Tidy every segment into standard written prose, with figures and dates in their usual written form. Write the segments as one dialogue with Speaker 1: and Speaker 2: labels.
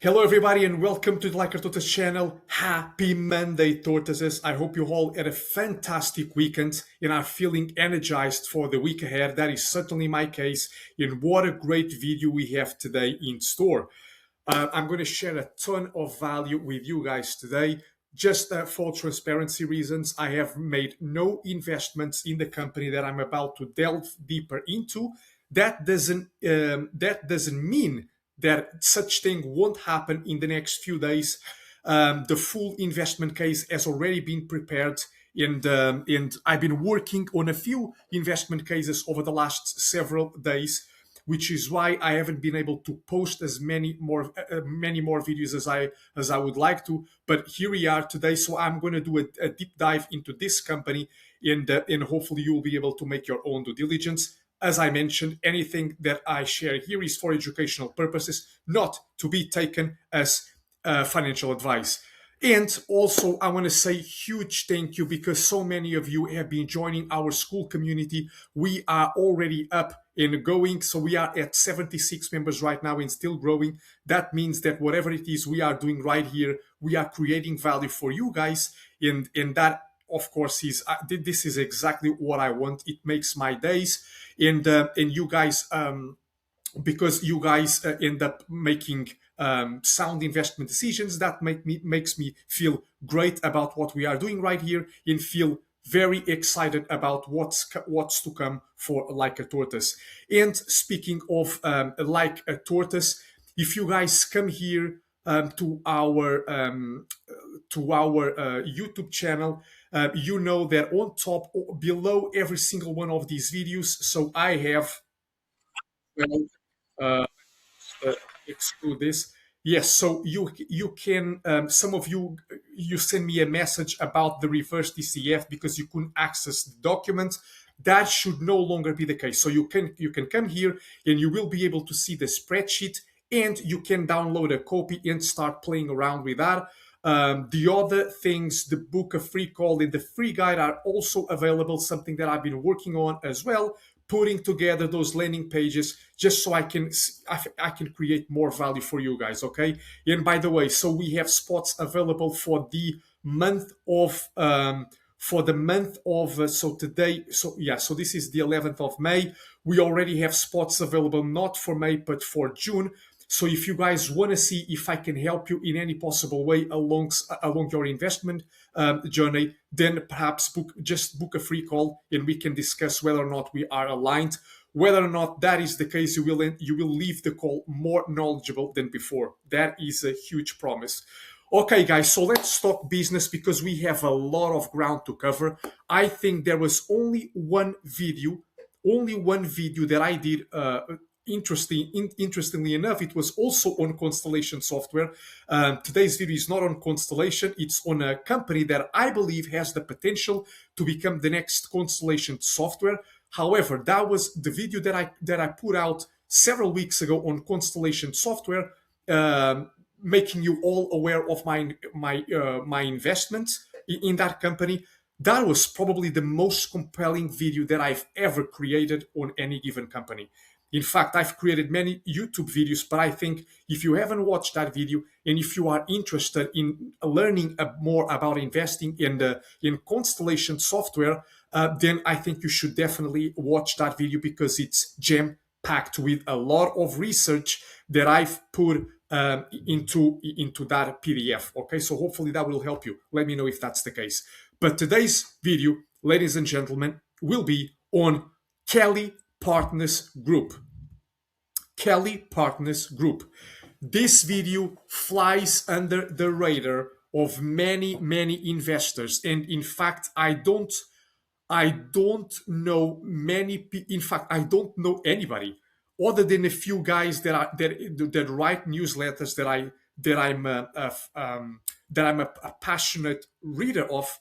Speaker 1: Hello everybody and welcome to the Like a Tortoise channel. Happy Monday, tortoises. I hope you all had a fantastic weekend and are feeling energized for the week ahead. That is certainly my case, and what a great video we have today in store. I'm going to share a ton of value with you guys today. Just for transparency reasons, I have made no investments in the company that I'm about to delve deeper into. That doesn't mean that such thing won't happen in the next few days. The full investment case has already been prepared, and I've been working on a few investment cases over the last several days, which is why I haven't been able to post as many more videos as I would like to. But here we are today, so I'm going to do a deep dive into this company, and hopefully you'll be able to make your own due diligence. As I mentioned, anything that I share here is for educational purposes, not to be taken as financial advice. And also, I want to say huge thank you because so many of you have been joining our school community. We are already up and going. So we are at 76 members right now and still growing. That means that whatever it is we are doing right here, we are creating value for you guys. And that, of course, is this is exactly what I want. It makes my days. And you guys, because you guys end up making sound investment decisions, that makes me feel great about what we are doing right here and feel very excited about what's to come for Like a Tortoise. And speaking of Like a Tortoise, if you guys come here to our YouTube channel, you know that on top, below every single one of these videos, so I have, well, uh, exclude this. Yes, so you can, some of you send me a message about the reverse DCF because you couldn't access the document. That should no longer be the case. So you can come here and you will be able to see the spreadsheet, and you can download a copy and start playing around with that. The other things, the book, a free call, and the free guide are also available, something that I've been working on as well, putting together those landing pages just so I can create more value for you guys. Okay. And by the way, so we have spots available for the month of so today, so yeah, so this is the 11th of May. We already have spots available not for May but for June. So if you guys want to see if I can help you in any possible way along your investment journey, then perhaps book a free call and we can discuss whether or not we are aligned. Whether or not that is the case, you will leave the call more knowledgeable than before. That is a huge promise. Okay, guys, so let's talk business because we have a lot of ground to cover. I think there was only one video that I did. Interestingly enough, it was also on Constellation software. Today's video is not on Constellation. It's on a company that I believe has the potential to become the next Constellation software. However, that was the video that I put out several weeks ago on Constellation software, making you all aware of my investments in that company. That was probably the most compelling video that I've ever created on any given company. In fact, I've created many YouTube videos, but I think if you haven't watched that video and if you are interested in learning more about investing in Constellation software, then I think you should definitely watch that video because it's jam-packed with a lot of research that I've put into that PDF. Okay, so hopefully that will help you. Let me know if that's the case. But today's video, ladies and gentlemen, will be on Kelly Partners Group. Kelly Partners Group. This video flies under the radar of many investors, and in fact, I don't know many. In fact, I don't know anybody other than a few guys that write newsletters that I'm a passionate reader of.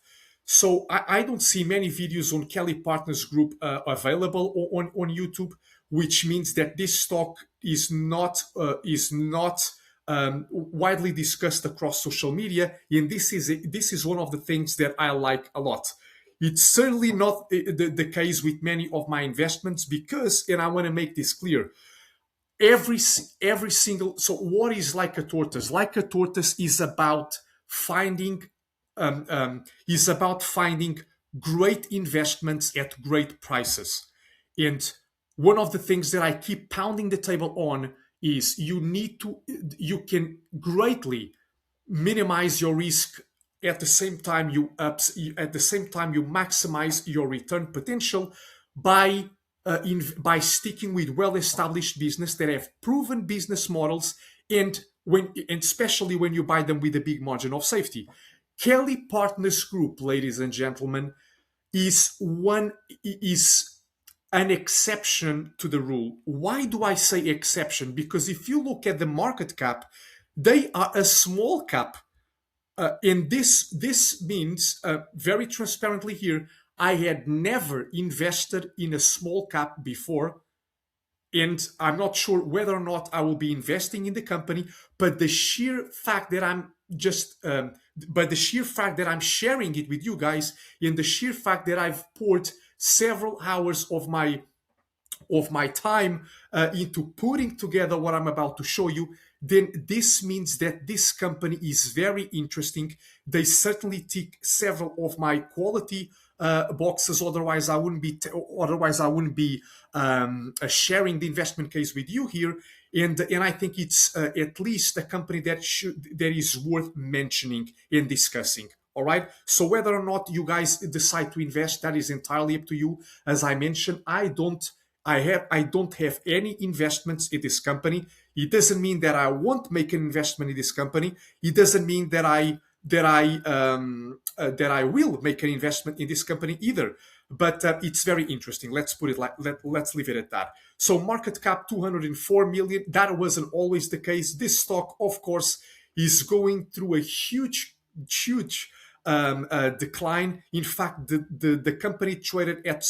Speaker 1: So I don't see many videos on Kelly Partners Group available on YouTube, which means that this stock is not widely discussed across social media, and this is one of the things that I like a lot. It's certainly not the case with many of my investments because, and I want to make this clear, every single. So what is like a tortoise? Like a tortoise is about finding great investments at great prices. And one of the things that I keep pounding the table on is you can greatly minimize your risk at the same time you maximize your return potential by by sticking with well-established business that have proven business models, and especially when you buy them with a big margin of safety. Kelly Partners Group, ladies and gentlemen, is an exception to the rule. Why do I say exception? Because if you look at the market cap, they are a small cap. And this means, very transparently here, I had never invested in a small cap before, and I'm not sure whether or not I will be investing in the company. But the sheer fact that but the sheer fact that I'm sharing it with you guys, and the sheer fact that I've poured several hours of my time into putting together what I'm about to show you, then this means that this company is very interesting. They certainly tick several of my quality boxes. Otherwise I wouldn't be sharing the investment case with you here. And I think it's at least a company that is worth mentioning and discussing. All right. So whether or not you guys decide to invest, that is entirely up to you. As I mentioned, I don't have any investments in this company. It doesn't mean that I won't make an investment in this company. It doesn't mean that I will make an investment in this company either. But it's very interesting. Let's put it let's leave it at that. So market cap 204 million. That wasn't always the case. This stock, of course, is going through a huge decline. In fact, the company traded at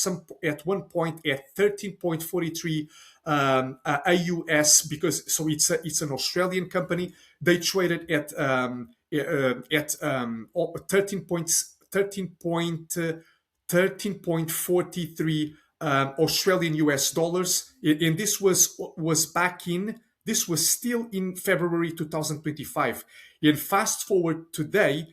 Speaker 1: one point at 13.43 AUS, because so it's an Australian company. They traded at 13.43 Australian US dollars, and this was still in February 2025. And fast forward to today,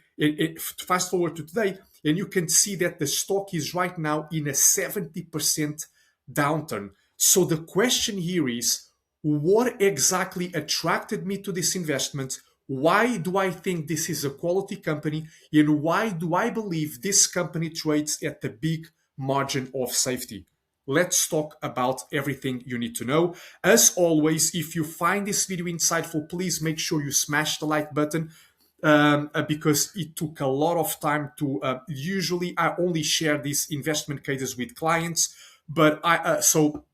Speaker 1: and you can see that the stock is right now in a 70% downturn. So the question here is, what exactly attracted me to this investment? Why do I think this is a quality company? And why do I believe this company trades at the big margin of safety? Let's talk about everything you need to know. As always, if you find this video insightful, please make sure you smash the like button, because it took a lot of time to, usually I only share these investment cases with clients, but so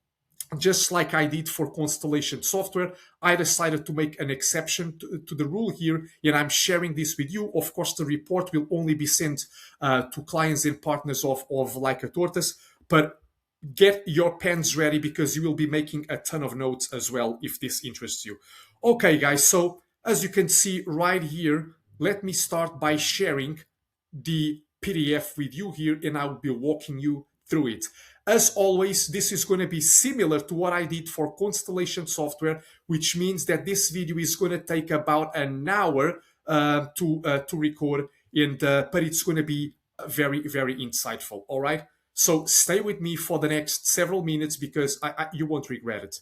Speaker 1: just like I did for Constellation Software, I decided to make an exception to the rule here, and I'm sharing this with you. Of course, the report will only be sent to clients and partners of Like a Tortoise, but get your pens ready because you will be making a ton of notes as well if this interests you. Okay, guys, so as you can see right here, let me start by sharing the PDF with you here, and I will be walking you through it. As always, this is going to be similar to what I did for Constellation Software, which means that this video is going to take about an hour to record, and but it's going to be very, very insightful. All right. So stay with me for the next several minutes because you won't regret it.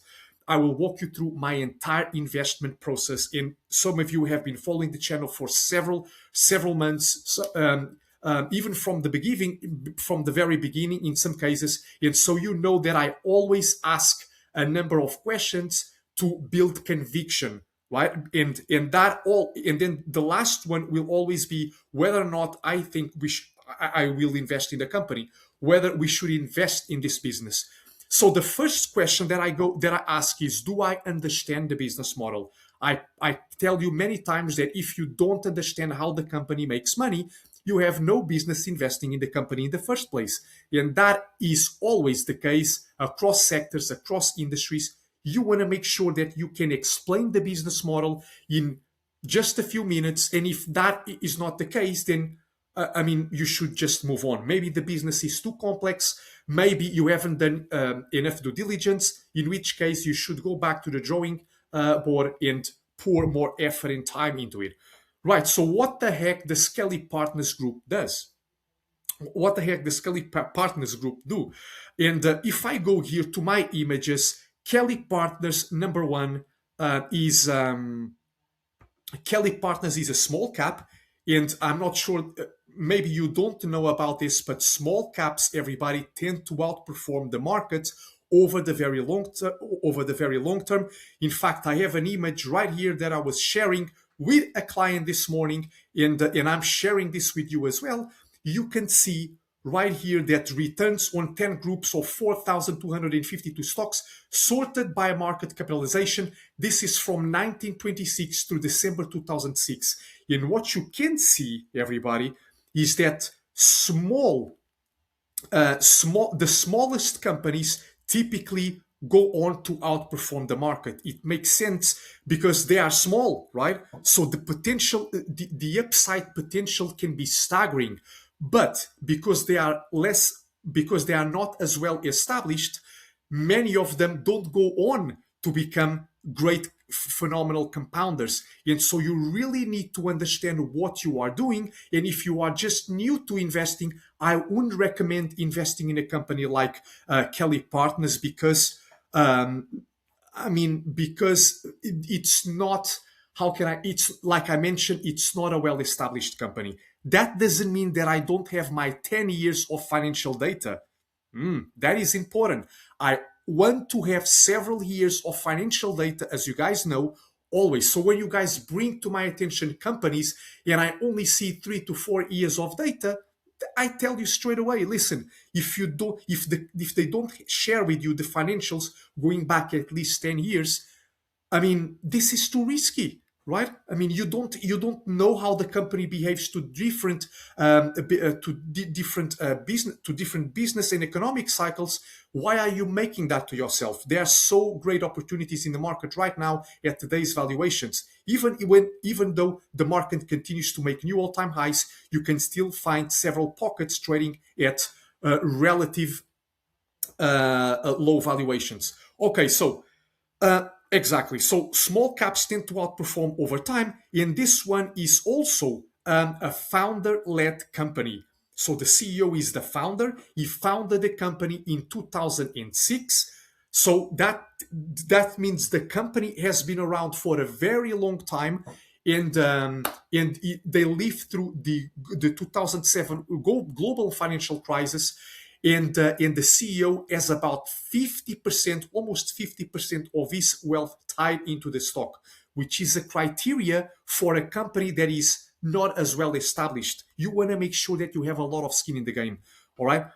Speaker 1: I will walk you through my entire investment process. And some of you have been following the channel for several months, so, even from the very beginning in some cases. And so you know that I always ask a number of questions to build conviction, right? And then the last one will always be whether or not I think I will invest in the company, whether we should invest in this business. So the first question that I ask is, do I understand the business model? I tell you many times that if you don't understand how the company makes money, you have no business investing in the company in the first place. And that is always the case across sectors, across industries. You want to make sure that you can explain the business model in just a few minutes. And if that is not the case, then I mean, you should just move on. Maybe the business is too complex. Maybe you haven't done enough due diligence, in which case you should go back to the drawing board and pour more effort and time into it. Right. So, what the heck the Skelly Partners Group does? What the heck the Skelly Partners Group do? And if I go here to my images, Kelly Partners number one is Kelly Partners is a small cap, and I'm not sure. Maybe you don't know about this, but small caps, everybody, tend to outperform the market over the very long term. Over the very long term. In fact, I have an image right here that I was sharing with a client this morning, and I'm sharing this with you as well. You can see right here that returns on 10 groups of 4,252 stocks sorted by market capitalization. This is from 1926 to December 2006. And what you can see, everybody, is that the smallest companies typically go on to outperform the market. It makes sense because they are small, right? So the potential, the upside potential can be staggering. But because they are not as well established, many of them don't go on to become great phenomenal compounders. And so you really need to understand what you are doing. And if you are just new to investing, I wouldn't recommend investing in a company like Kelly Partners because because it's not, how can I, it's like I mentioned, it's not a well established company. That doesn't mean that I don't have my 10 years of financial data. That is important. I want to have several years of financial data, as you guys know, always. So when you guys bring to my attention companies and I only see 3 to 4 years of data, I tell you straight away, listen, if they don't share with you the financials going back at least 10 years, I mean, this is too risky, right? I mean, you don't know how the company behaves to different business and economic cycles. Why are you making that to yourself? There are so great opportunities in the market right now at today's valuations. Even though the market continues to make new all-time highs, you can still find several pockets trading at relative low valuations. Okay, so. Exactly. So small caps tend to outperform over time, and this one is also a founder-led company. So the CEO is the founder. He founded the company in 2006. So that means the company has been around for a very long time, and they lived through the 2007 global financial crisis, and the CEO has about 50%, almost 50% of his wealth tied into the stock, which is a criteria for a company that is not as well established. You want to make sure that you have a lot of skin in the game. All right.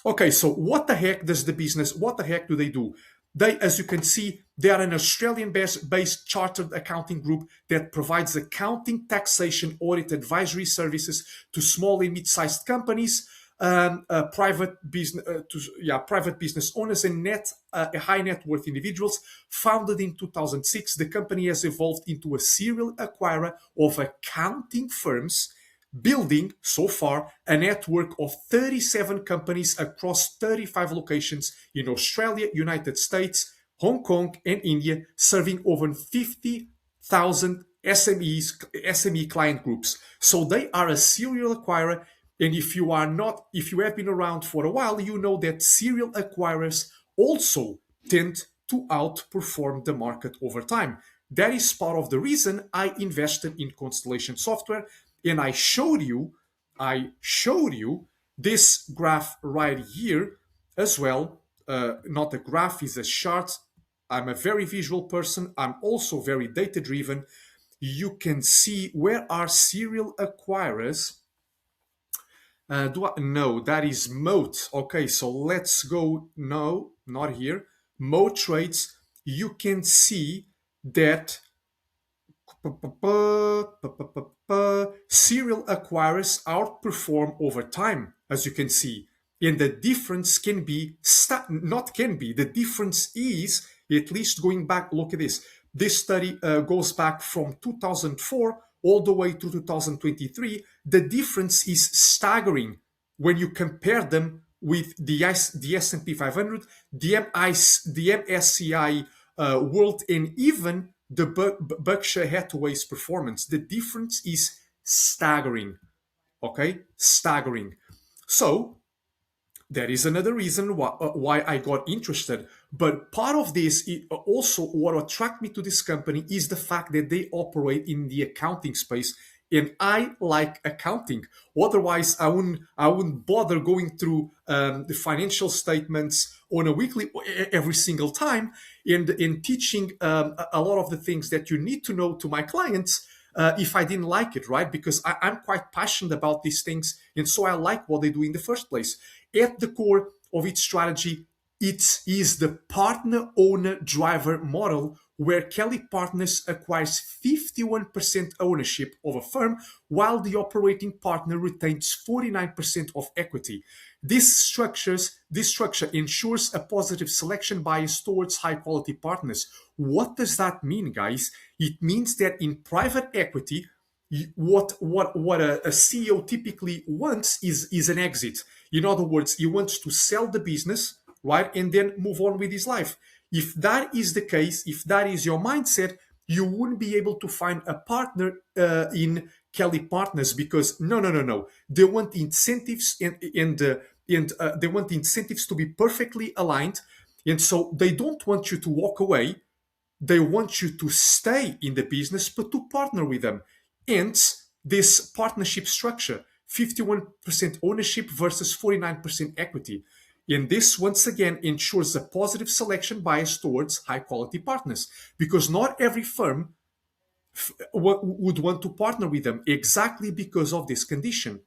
Speaker 1: Okay, so what the heck does the business, what the heck do they do? They, as you can see, they are an Australian-based chartered accounting group that provides accounting, taxation, audit, advisory services to small and mid-sized companies, private business owners, and high net worth individuals. Founded in 2006, the company has evolved into a serial acquirer of accounting firms, building so far a network of 37 companies across 35 locations in Australia, United States, Hong Kong, and India, serving over 50,000 SME client groups. So they are a serial acquirer. And if you have been around for a while, you know that serial acquirers also tend to outperform the market over time. That is part of the reason I invested in Constellation Software. And I showed you this graph right here as well. Not a graph, is a chart. I'm a very visual person. I'm also very data driven. You can see where are serial acquirers. No, that is Moat. Okay, so let's go. No, not here. Moat trades. You can see that serial acquirers outperform over time, as you can see. And the difference can be, the difference is, at least going back, look at this. This study goes back from 2004 all the way to 2023, the difference is staggering when you compare them with the S&P 500, the MSCI World, and even the Berkshire Hathaway's performance. The difference is staggering. Okay, staggering. So that is another reason why I got interested. But part of this, also what attracted me to this company is the fact that they operate in the accounting space, and I like accounting. Otherwise, I wouldn't bother going through the financial statements on a weekly, every single time, and in teaching a lot of the things that you need to know to my clients. If I didn't like it, right? Because I'm quite passionate about these things, and so I like what they do in the first place. At the core of its strategy, it is the partner owner driver model, where Kelly Partners acquires 51% ownership of a firm while the operating partner retains 49% of equity. This structure ensures a positive selection bias towards high quality partners. What does that mean, guys? It means that in private equity, what a CEO typically wants is an exit. In other words, he wants to sell the business, right, and then move on with his life. If that is the case, if that is your mindset, you wouldn't be able to find a partner in Kelly Partners, because no, they want incentives, and they want incentives to be perfectly aligned, and so they don't want you to walk away. They want you to stay in the business, but to partner with them. Hence, this partnership structure, 51% ownership versus 49% equity. And this, once again, ensures a positive selection bias towards high quality partners, because not every firm would want to partner with them, exactly because of this condition.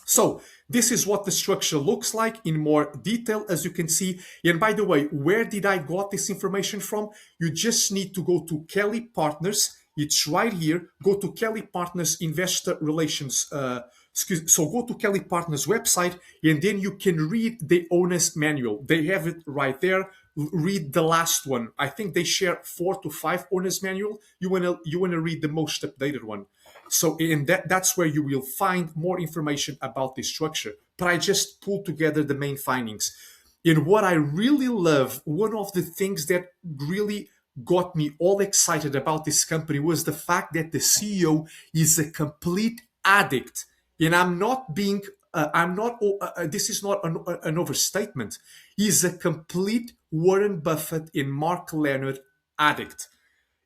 Speaker 1: So this is what the structure looks like in more detail, as you can see. And by the way, where did I got this information from? You just need to go to Kelly Partners. It's right here. Go to Kelly Partners Investor Relations. So go to Kelly Partners website, and then you can read the owner's manual. They have it right there. Read the last one. I think they share 4 to 5 owner's manual. You wanna read the most updated one. So in that's where you will find more information about this structure. But I just pulled together the main findings. And what I really love, one of the things that really got me all excited about this company was the fact that the CEO is a complete addict. And this is not an overstatement. He's a complete Warren Buffett and Mark Leonard addict.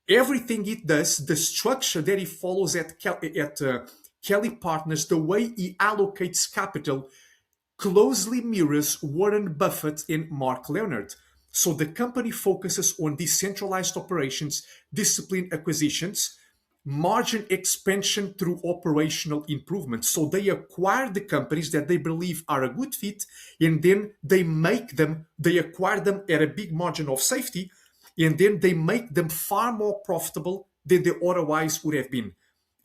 Speaker 1: Everything it does, the structure that he follows at Kelly Partners, the way he allocates capital, closely mirrors Warren Buffett and Mark Leonard. So the company focuses on decentralized operations, disciplined acquisitions, margin expansion through operational improvement. So they acquire the companies that they believe are a good fit, and then they acquire them at a big margin of safety, and then they make them far more profitable than they otherwise would have been.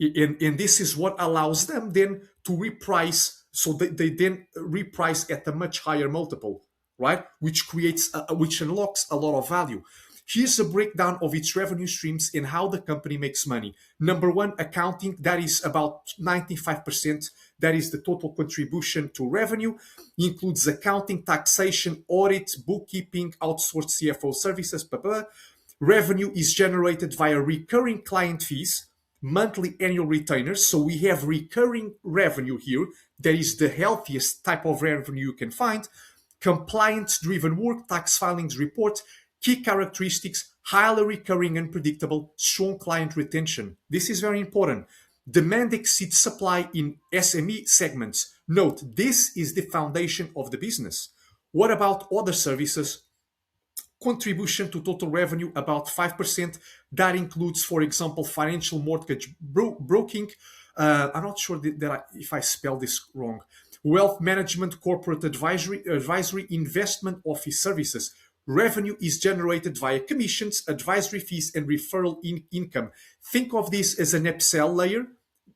Speaker 1: And this is what allows them then to reprice. So they then reprice at a much higher multiple, right? Which unlocks a lot of value. Here's a breakdown of its revenue streams and how the company makes money. Number one, accounting, that is about 95%. That is the total contribution to revenue. Includes accounting, taxation, audit, bookkeeping, outsourced CFO services, blah, blah. Revenue is generated via recurring client fees, monthly annual retainers. So we have recurring revenue here. That is the healthiest type of revenue you can find. Compliance-driven work, tax filings report. Key characteristics: highly recurring and predictable, strong client retention. This is very important. Demand exceeds supply in SME segments. Note, this is the foundation of the business. What about other services? Contribution to total revenue about 5%. That includes, for example, financial mortgage broking. I'm not sure if I spelled this wrong. Wealth management, corporate advisory, investment office services. Revenue is generated via commissions, advisory fees, and referral income. Think of this as an upsell layer.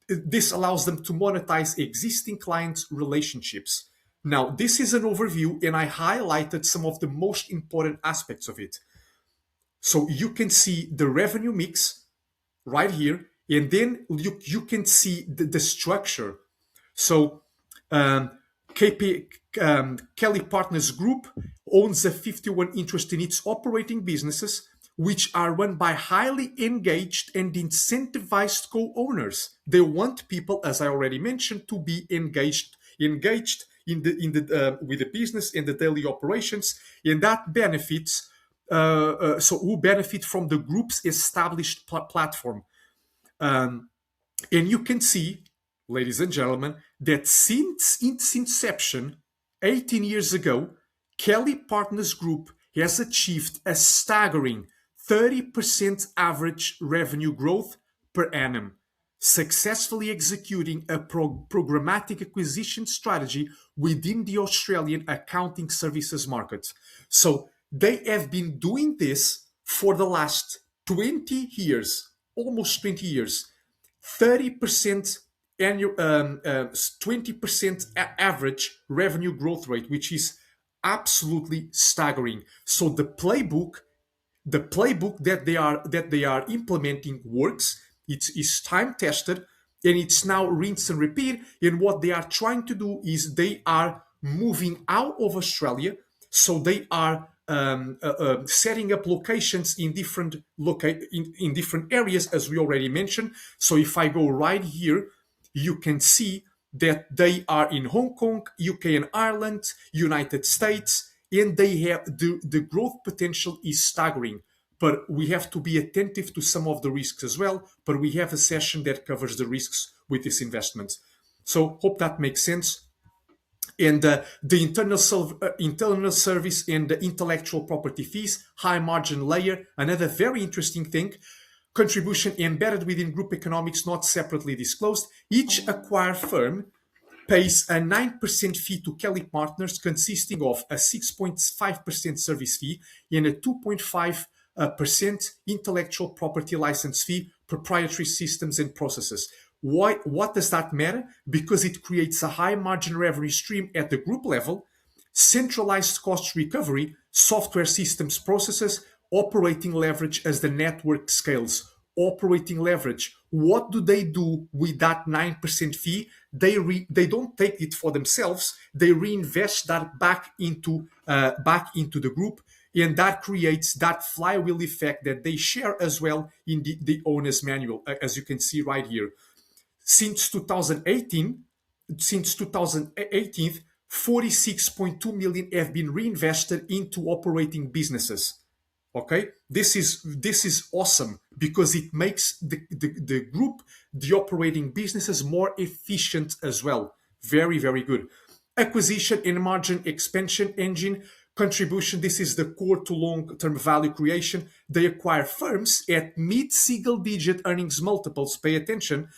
Speaker 1: This allows them to monetize existing clients' relationships. Now, this is an overview, and I highlighted some of the most important aspects of it. So you can see the revenue mix right here, And then you can see the structure. So um, KP, Kelly Partners Group owns a 51 interest in its operating businesses, which are run by highly engaged and incentivized co-owners. They want people, as I already mentioned, to be engaged in the with the business and the daily operations, and that benefits. So who benefit from the group's established platform. Um, and you can see, ladies and gentlemen, that since its inception 18 years ago, Kelly Partners Group has achieved a staggering 30% average revenue growth per annum, successfully executing a programmatic acquisition strategy within the Australian accounting services market. So they have been doing this for the last 20 years, almost 20 years. 30% annual, 20% average revenue growth rate, which is absolutely staggering. So the playbook that they are implementing works. It is time tested, and it's now rinse and repeat. And what they are trying to do is they are moving out of Australia, so they are setting up locations in in different areas, as we already mentioned. So if I go right here, you can see that they are in Hong Kong, UK and Ireland, United States, and they have the growth potential is staggering. But we have to be attentive to some of the risks as well. But we have a session that covers the risks with this investment. So hope that makes sense. And the internal service and the intellectual property fees, high margin layer, another very interesting thing. Contribution embedded within group economics, not separately disclosed. Each acquired firm pays a 9% fee to Kelly Partners, consisting of a 6.5% service fee and a 2.5% intellectual property license fee, proprietary systems and processes. Why? What does that matter? Because it creates a high margin revenue stream at the group level, centralized cost recovery, software systems processes, operating leverage as the network scales. Operating leverage. What do they do with that 9% fee? They don't take it for themselves. They reinvest that back into the group, and that creates that flywheel effect that they share as well in the owner's manual, as you can see right here. Since 2018, since 2018, 46.2 million have been reinvested into operating businesses. Okay, this is awesome because it makes the group, the operating businesses, more efficient as well. Very, very good. Acquisition and margin expansion engine. Contribution. This is the core to long-term value creation. They acquire firms at mid-single digit earnings multiples. Pay attention.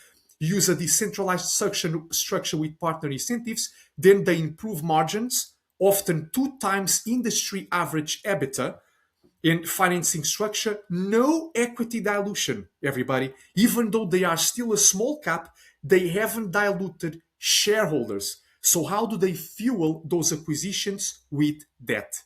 Speaker 1: Use a decentralized structure with partner incentives. Then they improve margins, often 2 times industry average EBITDA. In financing structure, no equity dilution, everybody. Even though they are still a small cap, they haven't diluted shareholders. So how do they fuel those acquisitions? With debt.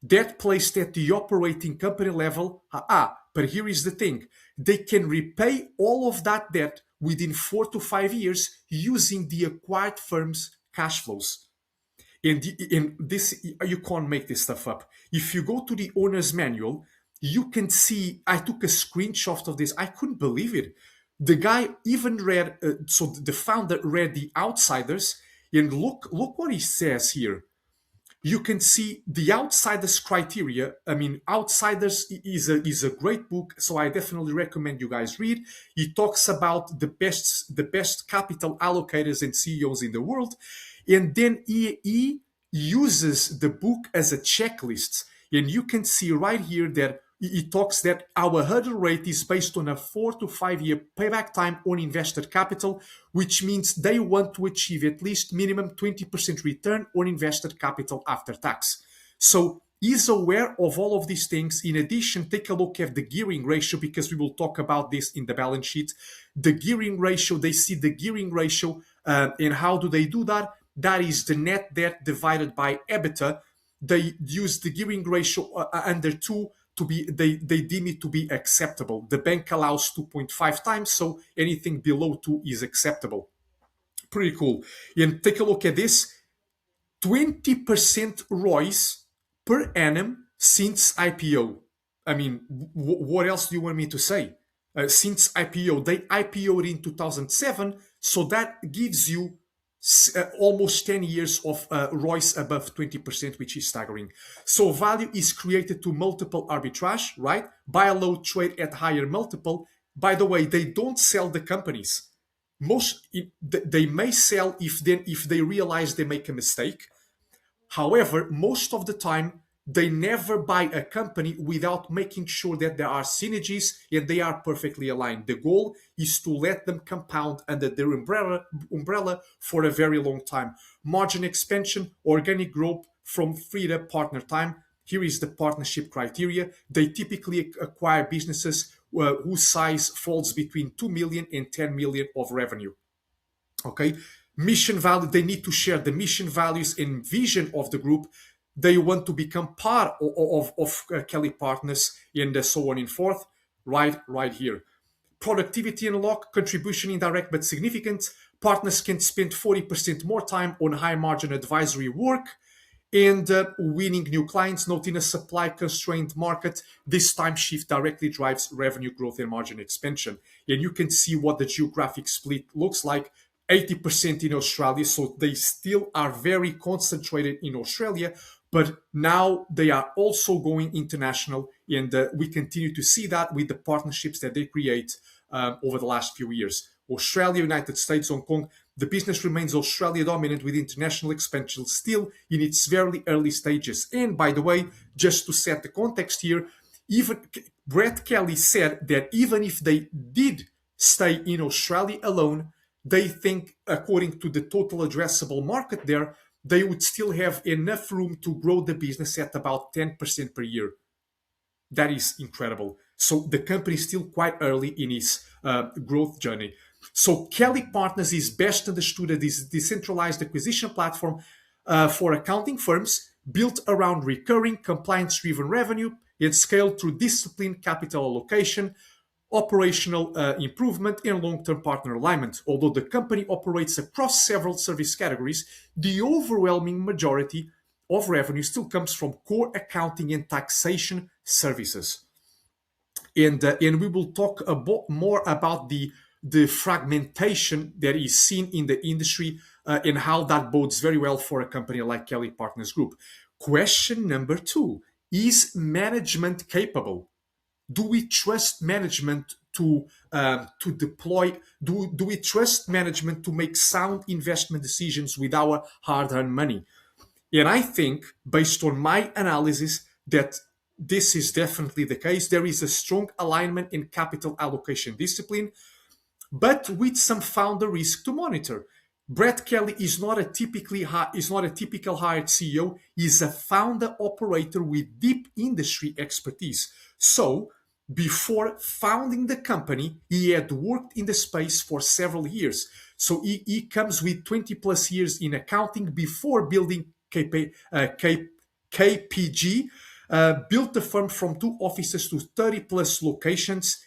Speaker 1: Debt placed at the operating company level. But here is the thing. They can repay all of that debt within 4 to 5 years using the acquired firm's cash flows. In this, you can't make this stuff up. If you go to the owner's manual, you can see. I took a screenshot of this. I couldn't believe it. The guy even read. So the founder read The Outsiders, and look what he says here. You can see the Outsiders criteria. I mean, Outsiders is a great book, so I definitely recommend you guys read. He talks about the best capital allocators and CEOs in the world, and then he uses the book as a checklist. And you can see right here that it talks that our hurdle rate is based on a 4 to 5 year payback time on invested capital, which means they want to achieve at least minimum 20% return on invested capital after tax. So he's aware of all of these things. In addition, take a look at the gearing ratio, because we will talk about this in the balance sheet. The gearing ratio, they see the gearing ratio, and how do they do that? That is the net debt divided by EBITDA. They use the gearing ratio under 2 to be, they deem it to be acceptable. The bank allows 2.5 times, so anything below 2 is acceptable. Pretty cool. And take a look at this. 20% ROIs per annum since IPO. I mean, what else do you want me to say? Since IPO, they IPO'd in 2007, so that gives you almost 10 years of ROIs above 20%, which is staggering. So value is created to multiple arbitrage, right? Buy a low, trade at higher multiple. By the way, they don't sell the companies. They may sell if they realize they make a mistake. However, most of the time, they never buy a company without making sure that there are synergies and they are perfectly aligned. The goal is to let them compound under their umbrella for a very long time. Margin expansion, organic growth from freed up partner time. Here is the partnership criteria. They typically acquire businesses whose size falls between 2 million and 10 million of revenue. Okay, mission value, they need to share the mission values and vision of the group. They want to become part of Kelly Partners and so on and forth. Right here. Productivity unlock, contribution indirect but significant. Partners can spend 40% more time on high margin advisory work and winning new clients. Not in a supply constrained market, this time shift directly drives revenue growth and margin expansion. And you can see what the geographic split looks like. 80% in Australia, so they still are very concentrated in Australia, but now they are also going international, and we continue to see that with the partnerships that they create over the last few years. Australia, United States, Hong Kong, the business remains Australia dominant with international expansion still in its very early stages. And by the way, just to set the context here, even Brett Kelly said that even if they did stay in Australia alone, they think, according to the total addressable market there, they would still have enough room to grow the business at about 10% per year. That is incredible. So the company is still quite early in its growth journey. So Kelly Partners is best understood as this decentralized acquisition platform for accounting firms built around recurring compliance-driven revenue and scaled through disciplined capital allocation, operational improvement, and long-term partner alignment. Although the company operates across several service categories, the overwhelming majority of revenue still comes from core accounting and taxation services. And we will talk a bit more about the fragmentation that is seen in the industry and how that bodes very well for a company like Kelly Partners Group. Question number 2, is management capable? Do we trust management to deploy? Do we trust management to make sound investment decisions with our hard-earned money? And I think, based on my analysis, that this is definitely the case. There is a strong alignment in capital allocation discipline, but with some founder risk to monitor. Brett Kelly is not a typical hired CEO. He's a founder operator with deep industry expertise. So before founding the company, he had worked in the space for several years. So he comes with 20 plus years in accounting before building KPG, built the firm from 2 offices to 30 plus locations.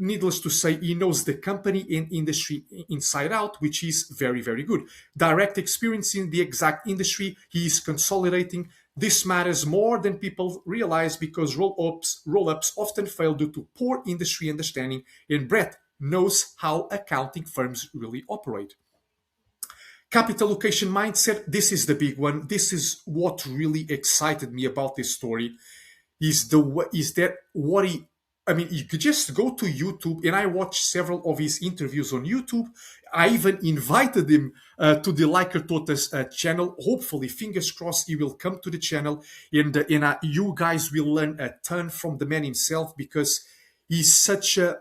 Speaker 1: Needless to say, he knows the company and industry inside out, which is very, very good. Direct experience in the exact industry he is consolidating. This matters more than people realize because roll-ups often fail due to poor industry understanding, and Brett knows how accounting firms really operate. Capital allocation mindset, this is the big one. This is what really excited me about this story. You could just go to YouTube, and I watched several of his interviews on YouTube. I even invited him to the Liker Totas channel. Hopefully, fingers crossed, he will come to the channel, and you guys will learn a ton from the man himself, because he's such a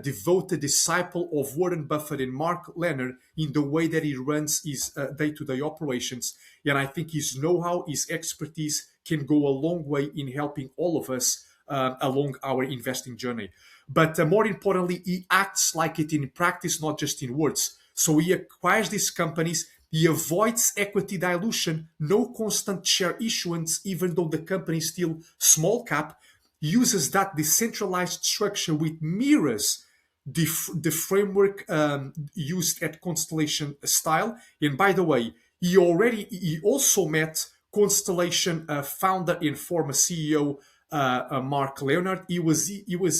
Speaker 1: devoted disciple of Warren Buffett and Mark Leonard in the way that he runs his day-to-day operations. And I think his know-how, his expertise can go a long way in helping all of us along our investing journey. But more importantly, he acts like it in practice, not just in words. So he acquires these companies, He avoids equity dilution, no constant share issuance, even though the company is still small cap, uses that decentralized structure which mirrors the framework used at Constellation style. And by the way, he also met Constellation founder and former CEO Mark Leonard. He was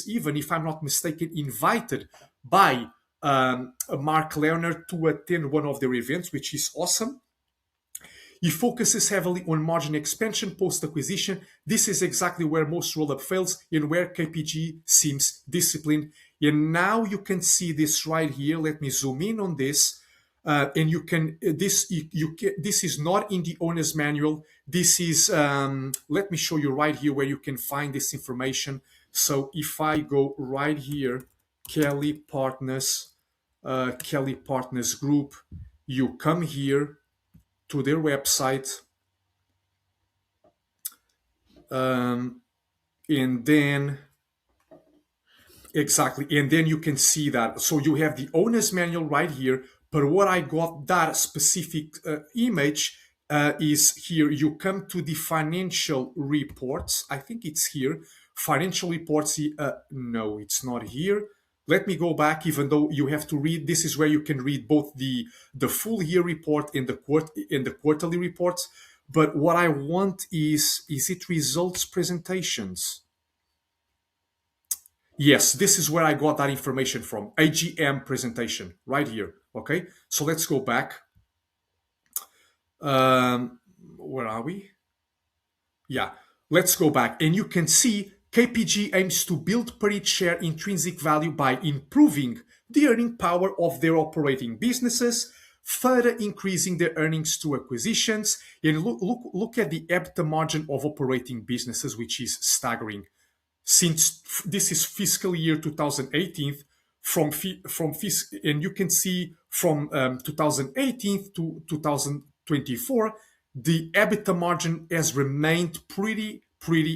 Speaker 1: even, if I'm not mistaken, invited by Mark Leonard to attend one of their events, which is awesome. He focuses heavily on margin expansion post-acquisition. This is exactly where most roll-up fails and where KPG seems disciplined. And now you can see this right here. Let me zoom in on this. And you can this is not in the owner's manual. This is let me show you right here where you can find this information. So if I go right here, Kelly Partners, Kelly Partners Group, you come here to their website, and then exactly, and then you can see that. So you have the owner's manual right here. But what I got that specific image is here. You come to the financial reports. I think it's here. Financial reports. No, it's not here. Let me go back. Even though you have to read, this is where you can read both the full year report and the quarterly reports. But what I want is it results presentations? Yes, this is where I got that information from. AGM presentation right here. Okay, so let's go back. Where are we? Yeah, let's go back. And you can see KPG aims to build per each share intrinsic value by improving the earning power of their operating businesses, further increasing their earnings through acquisitions. And look at the EBITDA margin of operating businesses, which is staggering. Since this is fiscal year 2018, and you can see from 2018 to 2024, the EBITDA margin has remained pretty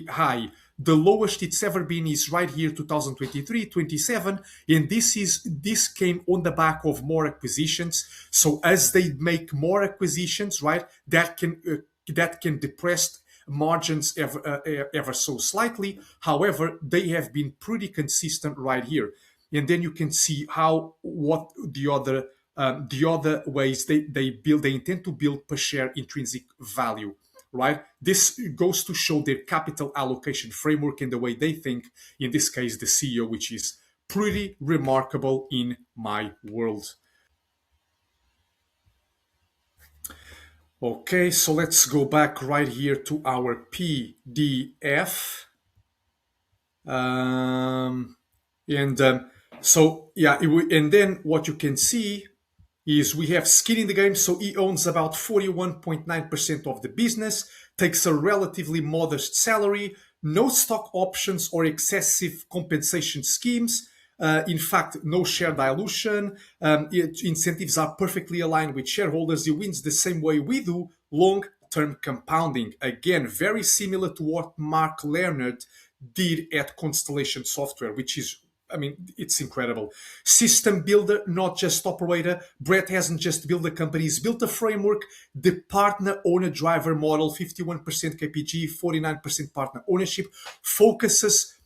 Speaker 1: high. The lowest it's ever been is right here, 2023, 27, and this came on the back of more acquisitions. So as they make more acquisitions, right, that can depress margins ever so slightly. However, they have been pretty consistent right here. And then you can see what the other ways they intend to build per share intrinsic value, right? This goes to show their capital allocation framework and the way they think, in this case the CEO, which is pretty remarkable in my world. Okay, so let's go back right here to our PDF. And so, yeah, and then what you can see is we have skin in the game. So he owns about 41.9% of the business, takes a relatively modest salary, no stock options or excessive compensation schemes. In fact, no share dilution. Incentives are perfectly aligned with shareholders. He wins the same way we do, long-term compounding. Again, very similar to what Mark Leonard did at Constellation Software, which is, I mean, it's incredible. System builder, not just operator. Brett hasn't just built a company, he's built a framework. The partner owner driver model, 51% KPG, 49% partner ownership, forces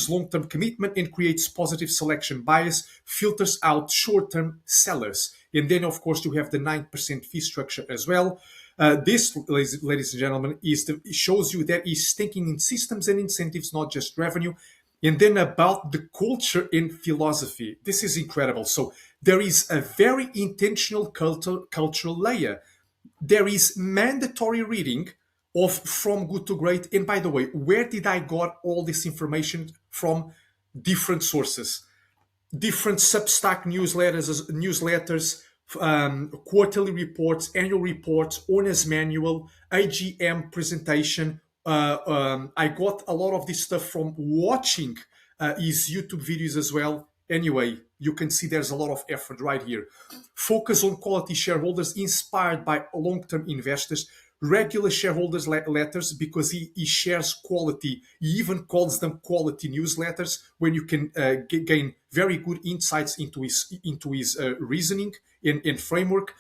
Speaker 1: long-term commitment and creates positive selection bias, filters out short-term sellers. And then, of course, you have the 9% fee structure as well. This, ladies and gentlemen, shows you that he's thinking in systems and incentives, not just revenue. And then about the culture and philosophy. This is incredible. So there is a very intentional cultural layer. There is mandatory reading of From Good to Great. And by the way, where did I got all this information from? Different sources, different Substack newsletters, quarterly reports, annual reports, owner's manual, AGM presentation. I got a lot of this stuff from watching his YouTube videos as well. Anyway, you can see there's a lot of effort right here. Focus on quality shareholders inspired by long-term investors. Regular shareholders letters, because he shares quality. He even calls them quality newsletters, when you can gain very good insights into his reasoning and framework.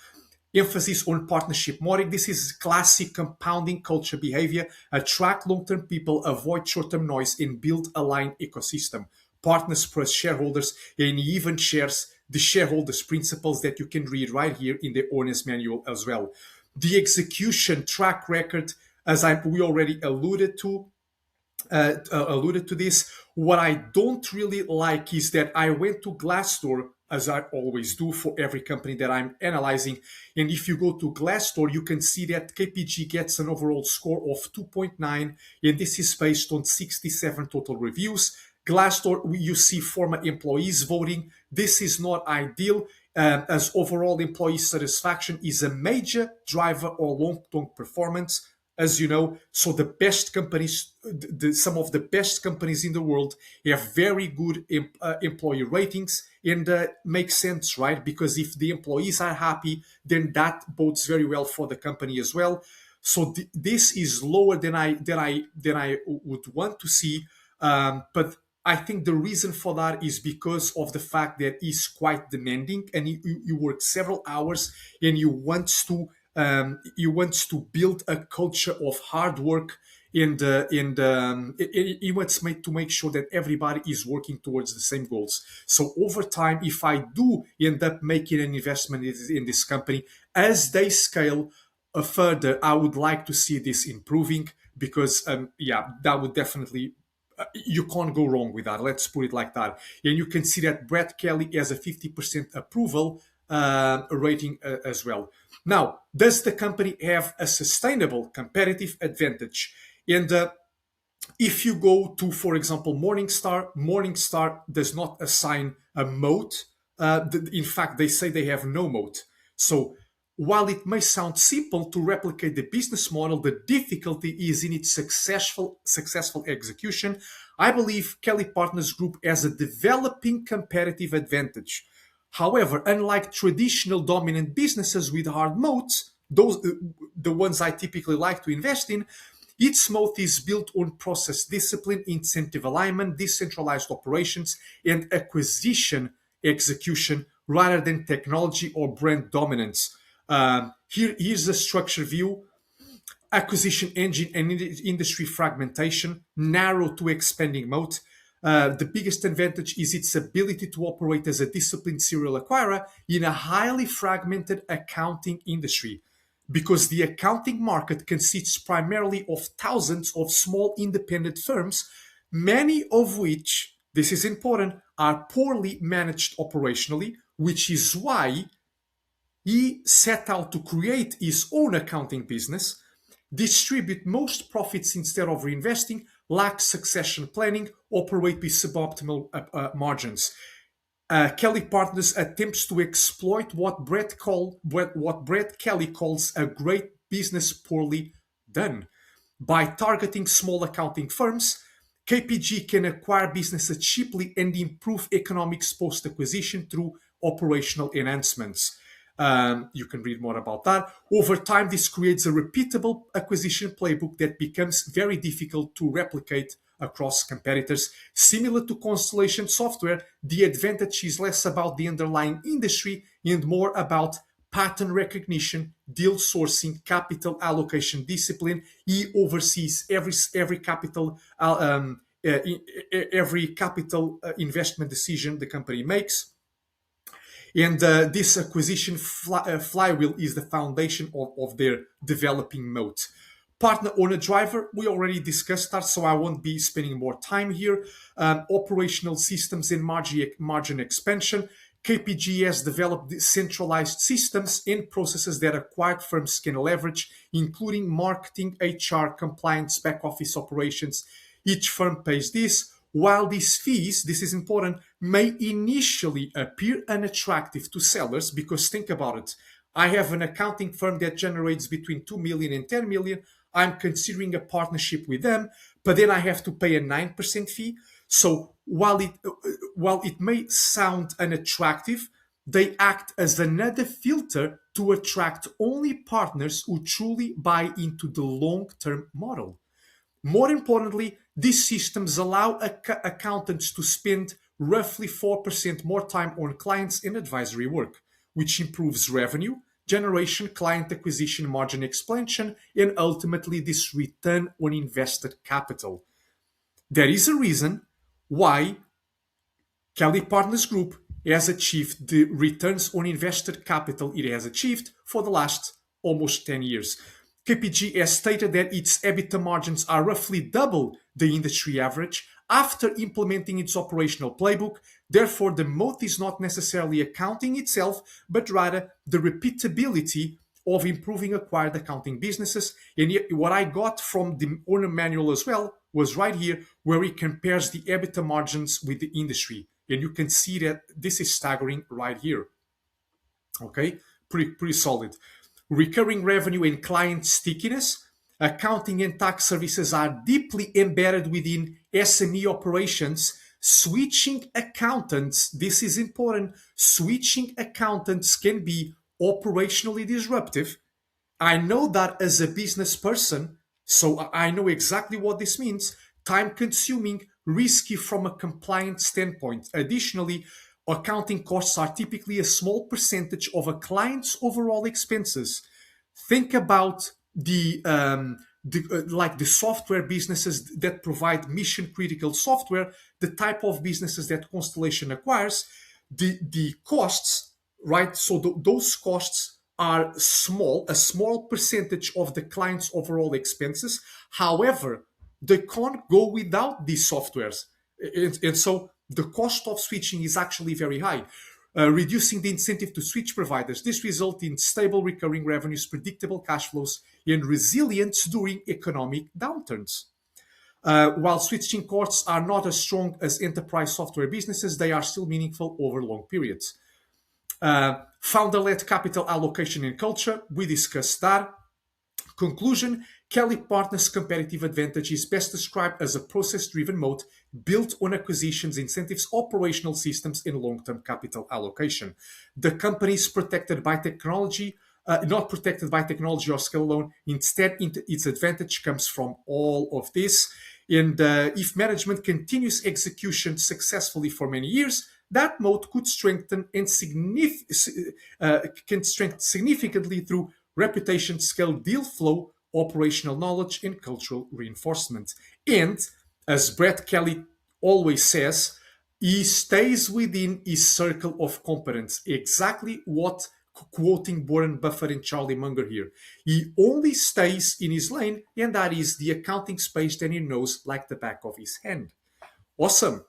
Speaker 1: emphasis on partnership model. This is classic compounding culture behavior. Attract long-term people, avoid short-term noise, and build aligned ecosystem. Partners plus shareholders, and even shares the shareholders principles that you can read right here in the owner's manual as well. The execution track record, as we already alluded to this. What I don't really like is that I went to Glassdoor, as I always do for every company that I'm analyzing. And if you go to Glassdoor, you can see that KPG gets an overall score of 2.9, and this is based on 67 total reviews. Glassdoor, you see former employees voting. This is not ideal, as overall employee satisfaction is a major driver or long-term performance, as you know. So the best companies, some of the best companies in the world have very good employee ratings, and makes sense, right? Because if the employees are happy, then that bodes very well for the company as well. So this is lower than I would want to see, but I think the reason for that is because of the fact that it's quite demanding, and you work several hours, and you want to build a culture of hard work, and he wants to make sure that everybody is working towards the same goals. So over time, if I do end up making an investment in this company, as they scale further, I would like to see this improving, because yeah, that would definitely, you can't go wrong with that. Let's put it like that. And you can see that Brett Kelly has a 50% approval rating as well. Now, does the company have a sustainable competitive advantage? And if you go to, for example, Morningstar does not assign a moat. In fact, they say they have no moat. So while it may sound simple to replicate the business model, the difficulty is in its successful execution. I believe Kelly Partners Group has a developing competitive advantage. However, unlike traditional dominant businesses with hard moats, those the ones I typically like to invest in, its moat is built on process discipline, incentive alignment, decentralized operations, and acquisition execution rather than technology or brand dominance. Here's a structure view: acquisition engine and industry fragmentation, narrow to expanding moat. The biggest advantage is its ability to operate as a disciplined serial acquirer in a highly fragmented accounting industry, because the accounting market consists primarily of thousands of small independent firms, many of which, this is important, are poorly managed operationally, which is why he set out to create his own accounting business, distribute most profits instead of reinvesting, lack succession planning, operate with suboptimal margins. Kelly Partners attempts to exploit what Brett Kelly calls a great business poorly done. By targeting small accounting firms, KPG can acquire businesses cheaply and improve economics post-acquisition through operational enhancements. You can read more about that. Over time, this creates a repeatable acquisition playbook that becomes very difficult to replicate across competitors. Similar to Constellation software, the advantage is less about the underlying industry and more about pattern recognition, deal sourcing, capital allocation discipline. He oversees every capital investment decision the company makes. And this acquisition flywheel is the foundation of their developing moat. Partner owner driver, we already discussed that, so I won't be spending more time here. Operational systems and margin expansion. KPG has developed centralized systems and processes that acquired firms can leverage, including marketing, HR, compliance, back office operations. Each firm pays this. While these fees, this is important, may initially appear unattractive to sellers, because think about it. I have an accounting firm that generates between 2 million and 10 million. I'm considering a partnership with them, but then I have to pay a 9% fee. So while it may sound unattractive, they act as another filter to attract only partners who truly buy into the long-term model. More importantly, these systems allow accountants to spend roughly 4% more time on clients and advisory work, which improves revenue, generation, client acquisition, margin expansion, and ultimately this return on invested capital. There is a reason why Kelly Partners Group has achieved the returns on invested capital it has achieved for the last almost 10 years. KPG has stated that its EBITDA margins are roughly double the industry average after implementing its operational playbook. Therefore, the moat is not necessarily accounting itself, but rather the repeatability of improving acquired accounting businesses. And yet, what I got from the owner manual as well was right here, where it compares the EBITDA margins with the industry. And you can see that this is staggering right here. Okay, pretty solid. Recurring revenue and client stickiness. Accounting and tax services are deeply embedded within SME operations. Switching accountants, this is important. Switching accountants can be operationally disruptive. I know that as a business person, so I know exactly what this means. Time consuming, risky from a compliance standpoint. Additionally, accounting costs are typically a small percentage of a client's overall expenses. Think about like the software businesses that provide mission critical software, the type of businesses that Constellation acquires, the costs, right? So those costs are small, a small percentage of the client's overall expenses. However, they can't go without these softwares. And so the cost of switching is actually very high. Reducing the incentive to switch providers. This results in stable recurring revenues, predictable cash flows, and resilience during economic downturns. While switching costs are not as strong as enterprise software businesses, they are still meaningful over long periods. Founder-led capital allocation and culture, we discussed that. Conclusion, Kelly Partners' competitive advantage is best described as a process-driven moat built on acquisitions, incentives, operational systems, and long-term capital allocation. The company is protected by technology, not protected by technology or skill alone. Instead, its advantage comes from all of this. And if management continues execution successfully for many years, that moat could strengthen and can strengthen significantly through reputation, scale, deal flow, operational knowledge, and cultural reinforcement. And as Brett Kelly always says, he stays within his circle of competence. Exactly what, quoting Warren Buffett and Charlie Munger here. He only stays in his lane, and that is the accounting space that he knows like the back of his hand. Awesome.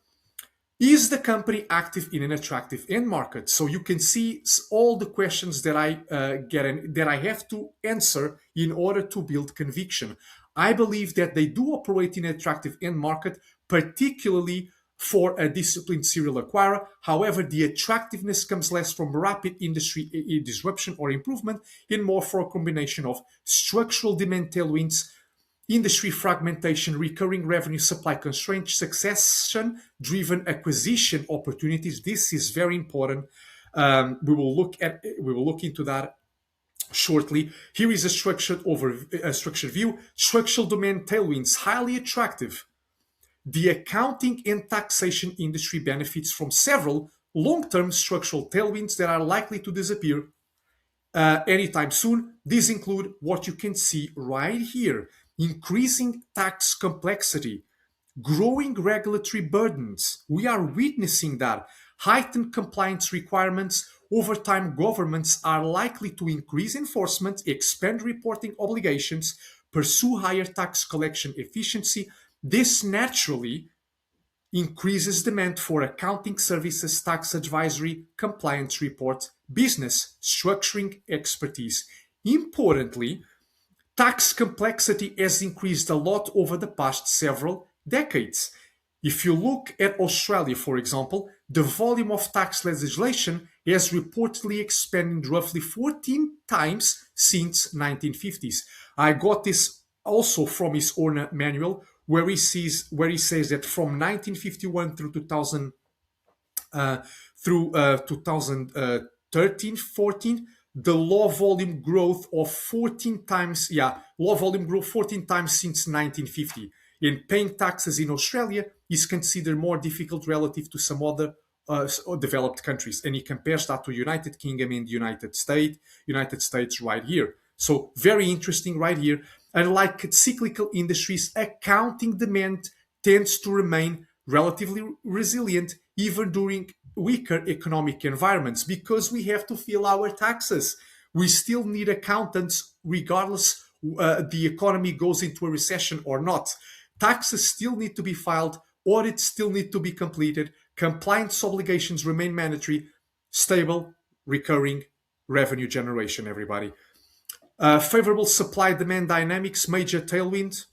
Speaker 1: Is the company active in an attractive end market? So you can see all the questions that I that I have to answer in order to build conviction. I believe that they do operate in an attractive end market, particularly for a disciplined serial acquirer. However, the attractiveness comes less from rapid industry disruption or improvement and more for a combination of structural demand tailwinds, industry fragmentation, recurring revenue supply constraints, succession-driven acquisition opportunities. This is very important. We will look into that shortly. Here is a structured view. Structural demand tailwinds, highly attractive. The accounting and taxation industry benefits from several long-term structural tailwinds that are likely to disappear anytime soon. These include what you can see right here. Increasing tax complexity, growing regulatory burdens. We are witnessing that. Heightened compliance requirements. Over time, governments are likely to increase enforcement, expand reporting obligations, pursue higher tax collection efficiency. This naturally increases demand for accounting services, tax advisory, compliance report, business structuring expertise. Importantly, tax complexity has increased a lot over the past several decades. If you look at Australia, for example, the volume of tax legislation has reportedly expanded roughly 14 times since 1950s. I got this also from his own manual, where he says that from 1951 through 2013, 14, the law volume growth of 14 times, law volume growth 14 times since 1950. And paying taxes in Australia is considered more difficult relative to some other developed countries, and he compares that to United Kingdom and United States right here. So very interesting right here. And like cyclical industries, accounting demand tends to remain relatively resilient even during weaker economic environments because we have to fill our taxes. We still need accountants regardless the economy goes into a recession or not. Taxes still need to be filed, audits still need to be completed, compliance obligations remain mandatory, stable, recurring revenue generation, everybody. Favorable supply demand dynamics, major tailwind.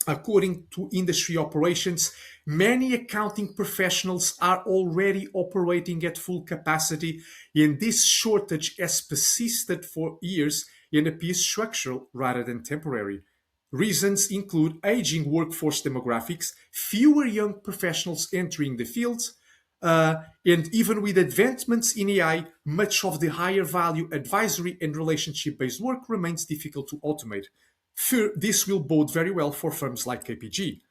Speaker 1: According to industry operations, many accounting professionals are already operating at full capacity, and this shortage has persisted for years and appears structural rather than temporary. Reasons include aging workforce demographics, fewer young professionals entering the fields, and even with advancements in AI, much of the higher value advisory and relationship based work remains difficult to automate. This will bode very well for firms like KPG.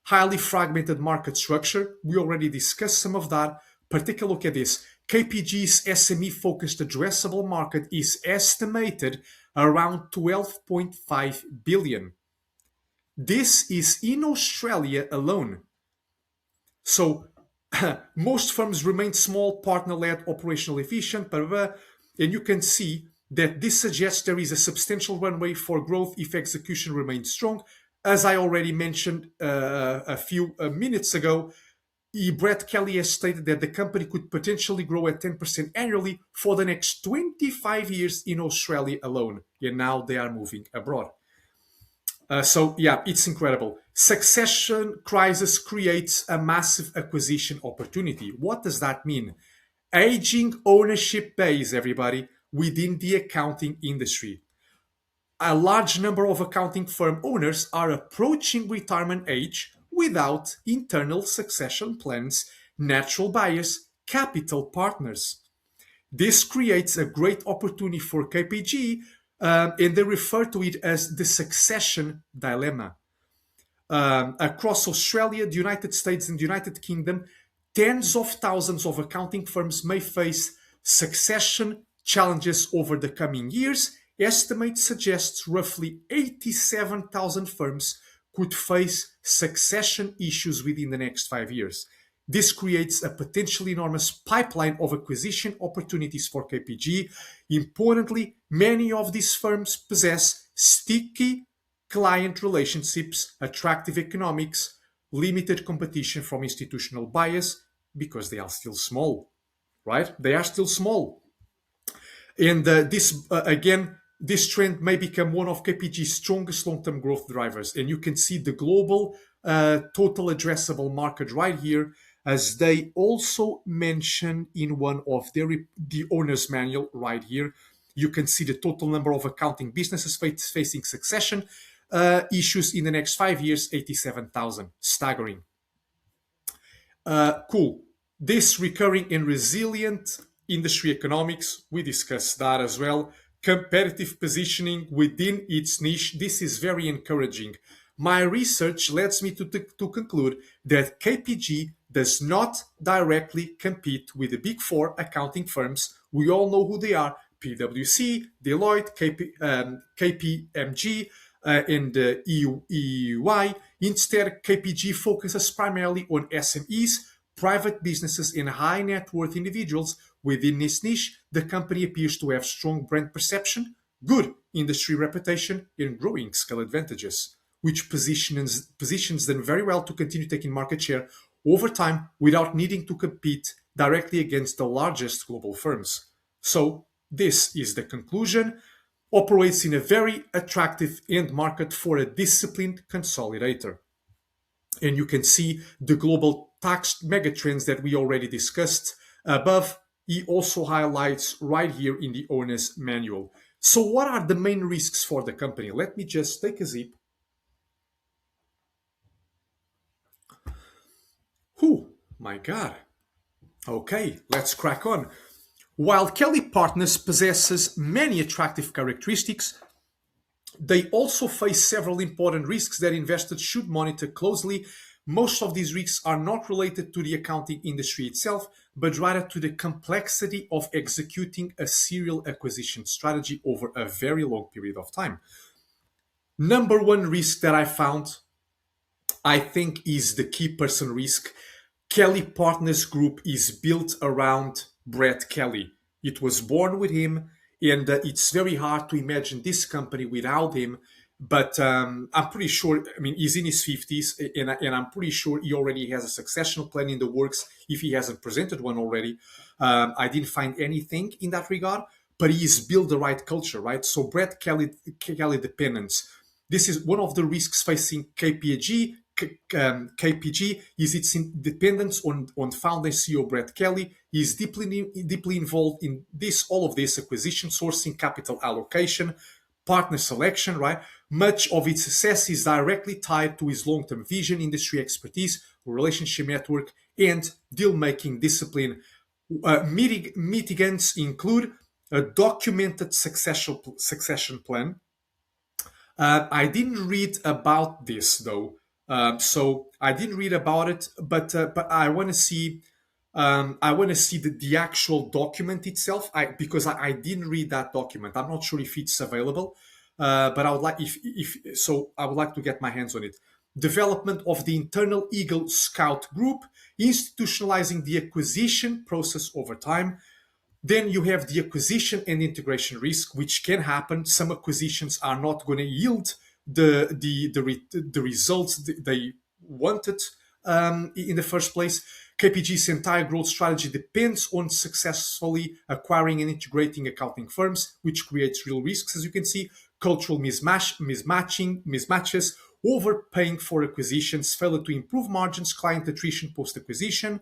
Speaker 1: Highly fragmented market structure, we already discussed some of that, but take a look at this. KPG's SME focused addressable market is estimated around 12.5 billion. This is in Australia alone. So most firms remain small, partner-led, operational efficient, blah, blah, blah, and you can see that this suggests there is a substantial runway for growth if execution remains strong. As I already mentioned a few minutes ago, Brett Kelly has stated that the company could potentially grow at 10% annually for the next 25 years in Australia alone, and now they are moving abroad. So yeah, it's incredible. Succession crisis creates a massive acquisition opportunity. What does that mean? Aging ownership base, everybody, within the accounting industry. A large number of accounting firm owners are approaching retirement age without internal succession plans, natural buyers, capital partners. This creates a great opportunity for KPG, and they refer to it as the succession dilemma. Across Australia, the United States, and the United Kingdom, tens of thousands of accounting firms may face succession challenges over the coming years. Estimates suggests roughly 87,000 firms could face succession issues within the next 5 years. This creates a potentially enormous pipeline of acquisition opportunities for KPG. Importantly, many of these firms possess sticky client relationships, attractive economics, limited competition from institutional buyers because they are still small, right? They are still small. And this trend may become one of KPG's strongest long-term growth drivers. And you can see the global total addressable market right here, as they also mention in one of the owner's manual right here. You can see the total number of accounting businesses facing succession issues in the next 5 years, 87,000. Staggering. Cool. This recurring and resilient industry economics, we discussed that as well. Competitive positioning within its niche. This is very encouraging. My research leads me to conclude that KPG does not directly compete with the big four accounting firms. We all know who they are: PwC, Deloitte, KPMG, and EY. Instead, KPG focuses primarily on SMEs, private businesses, and high net worth individuals. Within this niche, the company appears to have strong brand perception, good industry reputation, and growing scale advantages, which positions them very well to continue taking market share over time without needing to compete directly against the largest global firms. So, this is the conclusion. Operates in a very attractive end market for a disciplined consolidator. And you can see the global tax megatrends that we already discussed above. He also highlights right here in the owner's manual. So what are the main risks for the company? Let me just take a zip. Whew, my God. Okay, let's crack on. While Kelly Partners possesses many attractive characteristics, they also face several important risks that investors should monitor closely. Most of these risks are not related to the accounting industry itself, but rather to the complexity of executing a serial acquisition strategy over a very long period of time. Number one risk that I found, I think, is the key person risk. Kelly Partners Group is built around Brett Kelly. It was born with him, and it's very hard to imagine this company without him. But I'm pretty sure, I mean, he's in his 50s, and I'm pretty sure he already has a succession plan in the works if he hasn't presented one already. I didn't find anything in that regard, but he's built the right culture, right? So, Brett Kelly dependence. This is one of the risks facing KPG is its dependence on founder CEO Brett Kelly. He is deeply involved in all of this acquisition, sourcing, capital allocation, partner selection, right? Much of its success is directly tied to his long-term vision, industry expertise, relationship network, and deal-making discipline. Mitigants include a documented succession plan. I didn't read about this though, so I didn't read about it. But I want to see. I want to see the actual document itself. Because I didn't read that document. I'm not sure if it's available, but I would like if so. I would like to get my hands on it. Development of the internal Eagle Scout group, institutionalizing the acquisition process over time. Then you have the acquisition and integration risk, which can happen. Some acquisitions are not going to yield the results they wanted in the first place. KPG's entire growth strategy depends on successfully acquiring and integrating accounting firms, which creates real risks, as you can see. Cultural mismatches, overpaying for acquisitions, failure to improve margins, client attrition post-acquisition.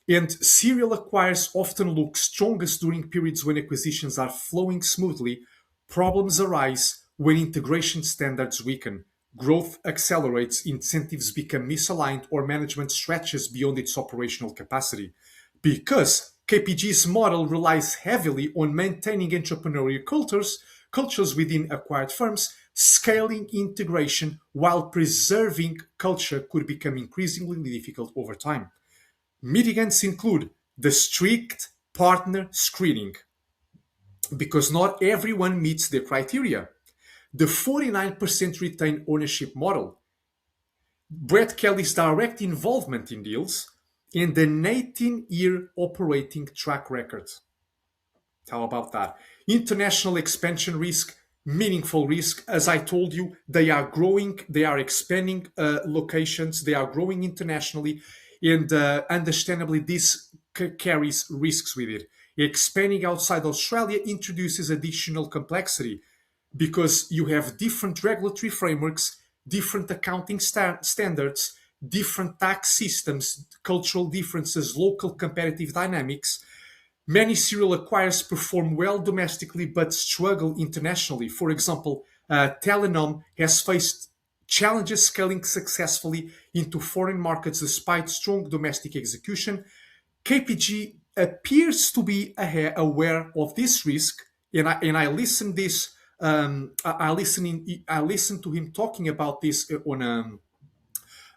Speaker 1: And serial acquirers often look strongest during periods when acquisitions are flowing smoothly. Problems arise when integration standards weaken. Growth accelerates, incentives become misaligned, or management stretches beyond its operational capacity. Because KPG's model relies heavily on maintaining entrepreneurial cultures within acquired firms, scaling integration while preserving culture could become increasingly difficult over time. Mitigants include the strict partner screening, because not everyone meets the criteria. The 49% retained ownership model, Brett Kelly's direct involvement in deals, and an 18-year operating track record. How about that? International expansion risk, meaningful risk. As I told you, they are growing, they are expanding locations, they are growing internationally, and understandably, this carries risks with it. Expanding outside Australia introduces additional complexity because you have different regulatory frameworks, different accounting standards, different tax systems, cultural differences, local competitive dynamics. Many serial acquirers perform well domestically but struggle internationally. For example, Telenom has faced challenges scaling successfully into foreign markets despite strong domestic execution. KPG appears to be aware of this risk, and I listened this. I listened to him talking about this on a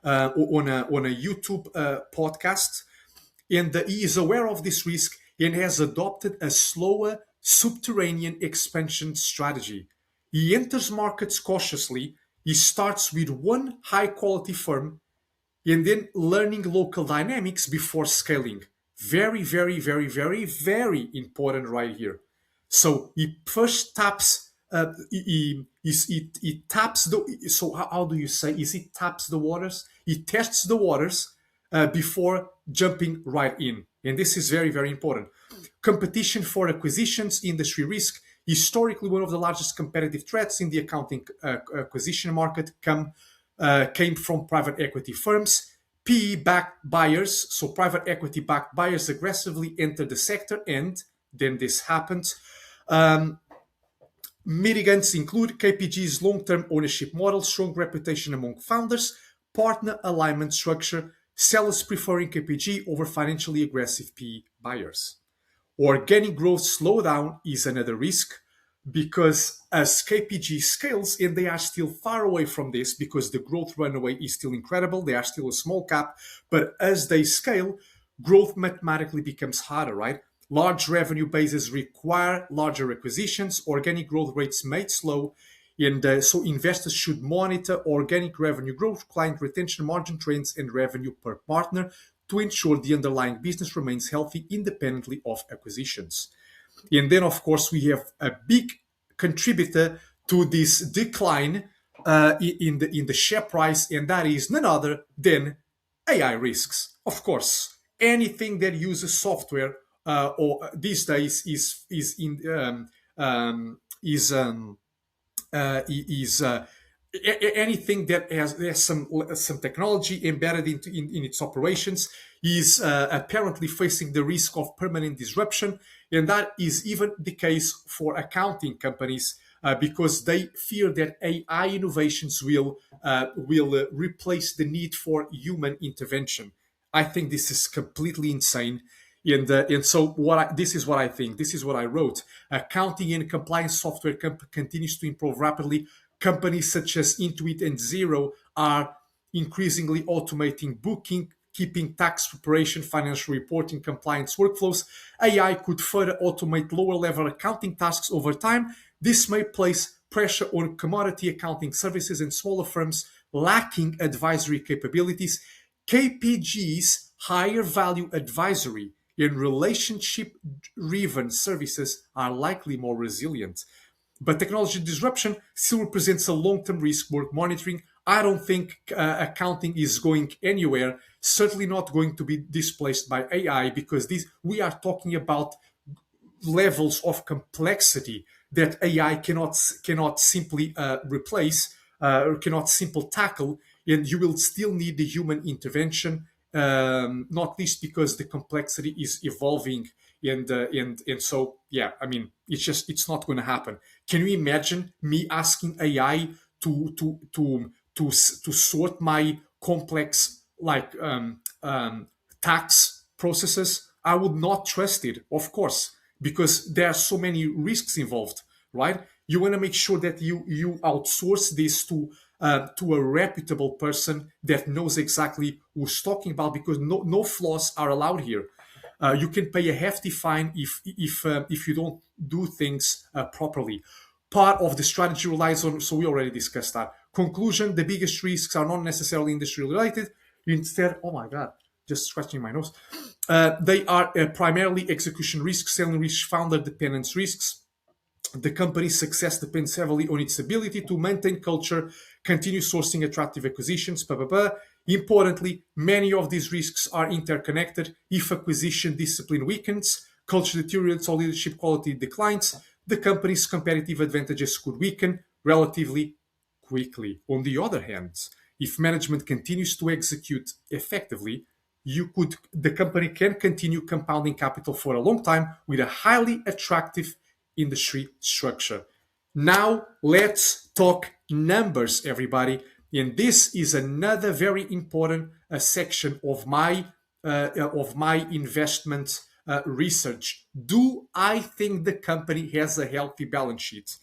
Speaker 1: YouTube podcast, and he is aware of this risk and has adopted a slower subterranean expansion strategy. He enters markets cautiously. He starts with one high quality firm and then learning local dynamics before scaling. Very, very, very, very, very important right here. So he first taps. He taps the. So how do you say? Is he taps the waters? He tests the waters before jumping right in, and this is very, very important. Competition for acquisitions, industry risk. Historically, one of the largest competitive threats in the accounting acquisition market came from private equity firms. PE-backed buyers, so private equity-backed buyers aggressively entered the sector, and then this happened. Mitigants include KPG's long-term ownership model, strong reputation among founders, partner alignment structure, sellers preferring KPG over financially aggressive PE buyers. Organic growth slowdown is another risk. because as KPG scales, and they are still far away from this because the growth runway is still incredible, they are still a small cap, but as they scale, growth mathematically becomes harder, right? Large revenue bases require larger acquisitions, organic growth rates may slow, and so investors should monitor organic revenue growth, client retention, margin trends, and revenue per partner to ensure the underlying business remains healthy independently of acquisitions. And then, of course, we have a big contributor to this decline in the share price, and that is none other than AI risks. Of course, anything that uses software or these days is anything that has some technology embedded in its operations is apparently facing the risk of permanent disruption, and that is even the case for accounting companies because they fear that AI innovations will replace the need for human intervention. I think this is completely insane. And so this is what I think. This is what I wrote. Accounting and compliance software continues to improve rapidly. Companies such as Intuit and Zero are increasingly automating booking, keeping tax preparation, financial reporting, compliance workflows. AI could further automate lower level accounting tasks over time. This may place pressure on commodity accounting services and smaller firms lacking advisory capabilities. KPG's higher value advisory and relationship driven services are likely more resilient. But technology disruption still represents a long term risk worth monitoring. I don't think accounting is going anywhere, certainly not going to be displaced by AI because we are talking about levels of complexity that AI cannot simply replace or cannot simply tackle, and you will still need the human intervention, not least because the complexity is evolving, and so yeah, I mean it's not going to happen. Can you imagine me asking AI to sort my complex tax processes? I would not trust it, of course, because there are so many risks involved, right? You want to make sure that you outsource this to a reputable person that knows exactly who's talking about, because no flaws are allowed here. You can pay a hefty fine if you don't do things properly. Part of the strategy relies on, so we already discussed that. Conclusion: the biggest risks are not necessarily industry related. Instead, oh my god, just scratching my nose. They are primarily execution risks, selling risks, founder dependence risks. The company's success depends heavily on its ability to maintain culture, continue sourcing attractive acquisitions, blah, blah, blah. Importantly, many of these risks are interconnected. If acquisition discipline weakens, culture deteriorates, or leadership quality declines, the company's competitive advantages could weaken relatively quickly. On the other hand, if management continues to execute effectively, the company can continue compounding capital for a long time with a highly attractive industry structure. Now let's talk numbers, everybody. And this is another very important section of my investment research. Do I think the company has a healthy balance sheet?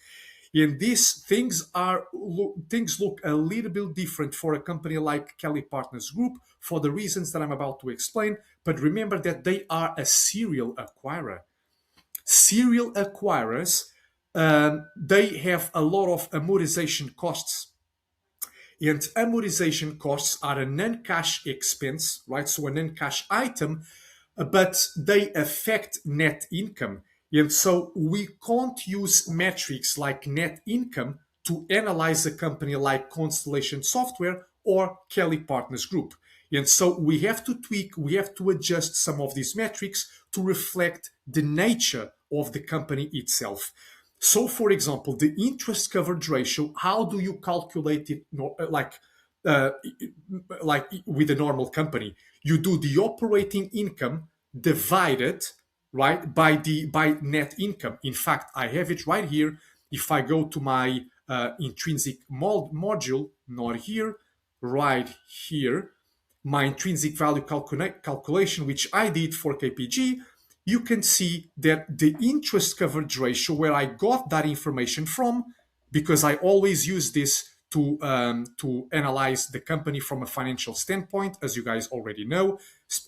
Speaker 1: And these things look a little bit different for a company like Kelly Partners Group for the reasons that I'm about to explain. But remember that they are a serial acquirer. Serial acquirers, they have a lot of amortization costs. And amortization costs are a non-cash expense, right? So a non-cash item, but they affect net income. And so we can't use metrics like net income to analyze a company like Constellation Software or Kelly Partners Group. And so we have to tweak, we have to adjust some of these metrics to reflect the nature of the company itself. So, for example, the interest coverage ratio, how do you calculate it uh, like with a normal company? You do the operating income divided, right, by net income. In fact, I have it right here. If I go to my intrinsic module, not here, right here, my intrinsic value calculation, which I did for KPG, you can see that the interest coverage ratio, where I got that information from, because I always use this to analyze the company from a financial standpoint, as you guys already know,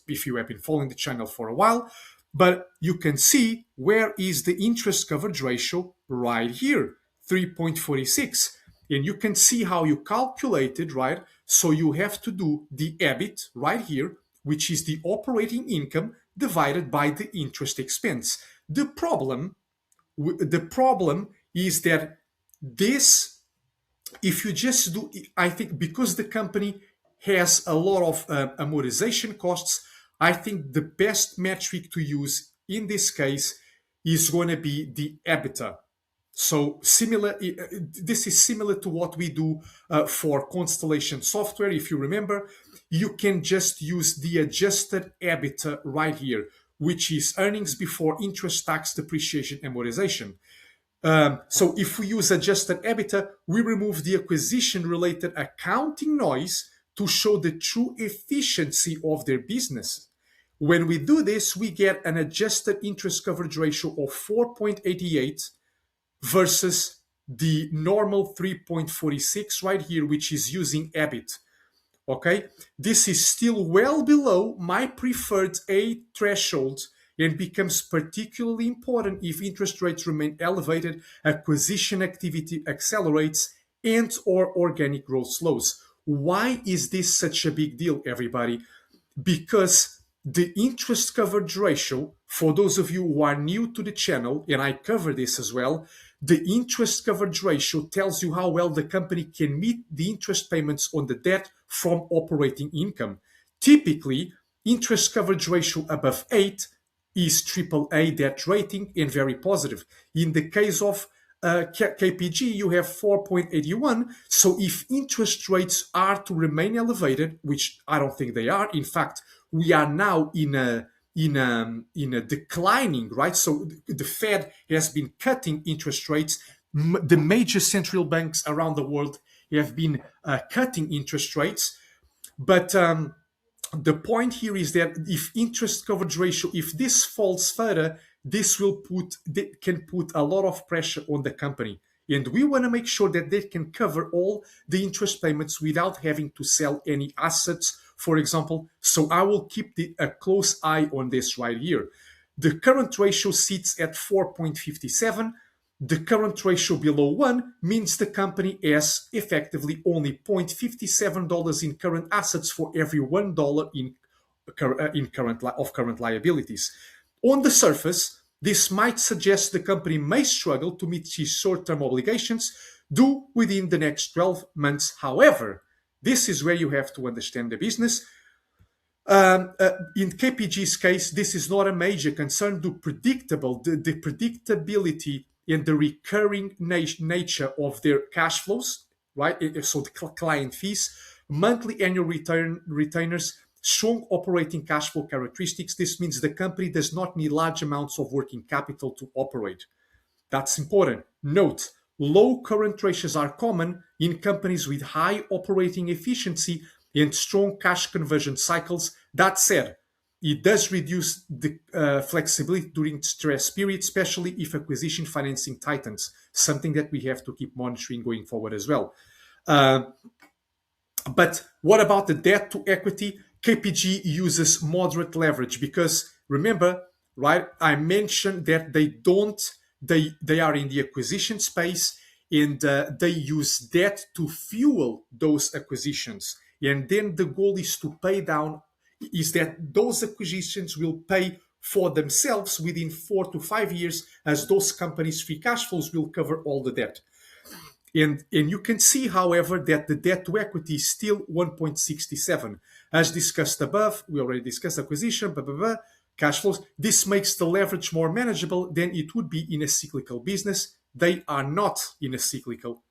Speaker 1: if you have been following the channel for a while. But you can see where is the interest coverage ratio right here, 3.46. And you can see how you calculate it, right? So you have to do the EBIT right here, which is the operating income divided by the interest expense. The problem is that this, if you just do, I think because the company has a lot of amortization costs, I think the best metric to use in this case is going to be the EBITDA. So similar, this is similar to what we do for Constellation software. If you remember, you can just use the adjusted EBITDA right here, which is earnings before interest, tax, depreciation, amortization. So if we use adjusted EBITDA, we remove the acquisition-related accounting noise to show the true efficiency of their business. When we do this, we get an adjusted interest coverage ratio of 4.88 versus the normal 3.46 right here, which is using EBIT. Okay, this is still well below my preferred A threshold and becomes particularly important if interest rates remain elevated, acquisition activity accelerates, and or organic growth slows. Why is this such a big deal, everybody? Because the interest coverage ratio, for those of you who are new to the channel, and I cover this as well, the interest coverage ratio tells you how well the company can meet the interest payments on the debt from operating income. Typically, interest coverage ratio above 8 is AAA debt rating and very positive. In the case of KPG, you have 4.81. So if interest rates are to remain elevated, which I don't think they are, in fact, we are now in a declining, right? So the Fed has been cutting interest rates. The major central banks around the world have been cutting interest rates, but the point here is that if interest coverage ratio, if this falls further, this can put a lot of pressure on the company. And we want to make sure that they can cover all the interest payments without having to sell any assets, for example. So I will keep a close eye on this right here. The current ratio sits at 4.57. The current ratio below 1 means the company has effectively only $0.57 in current assets for every $1 in current liabilities. On the surface, this might suggest the company may struggle to meet its short-term obligations due within the next 12 months. However, this is where you have to understand the business. In KPG's case, this is not a major concern. The predictability and the recurring nature of their cash flows, right? So the client fees, monthly annual retainers, strong operating cash flow characteristics. This means the company does not need large amounts of working capital to operate. That's important. Note, low current ratios are common in companies with high operating efficiency and strong cash conversion cycles. That said, it does reduce the flexibility during stress periods, especially if acquisition financing tightens, something that we have to keep monitoring going forward as well. But what about the debt to equity? KPG uses moderate leverage because remember, right, I mentioned that they are in the acquisition space and they use debt to fuel those acquisitions. And then the goal is to pay down, is that those acquisitions will pay for themselves within 4 to 5 years, as those companies' free cash flows will cover all the debt. And you can see, however, that the debt to equity is still 1.67. As discussed above, we already discussed acquisition, cash flows. This makes the leverage more manageable than it would be in a cyclical business. They are not in a cyclical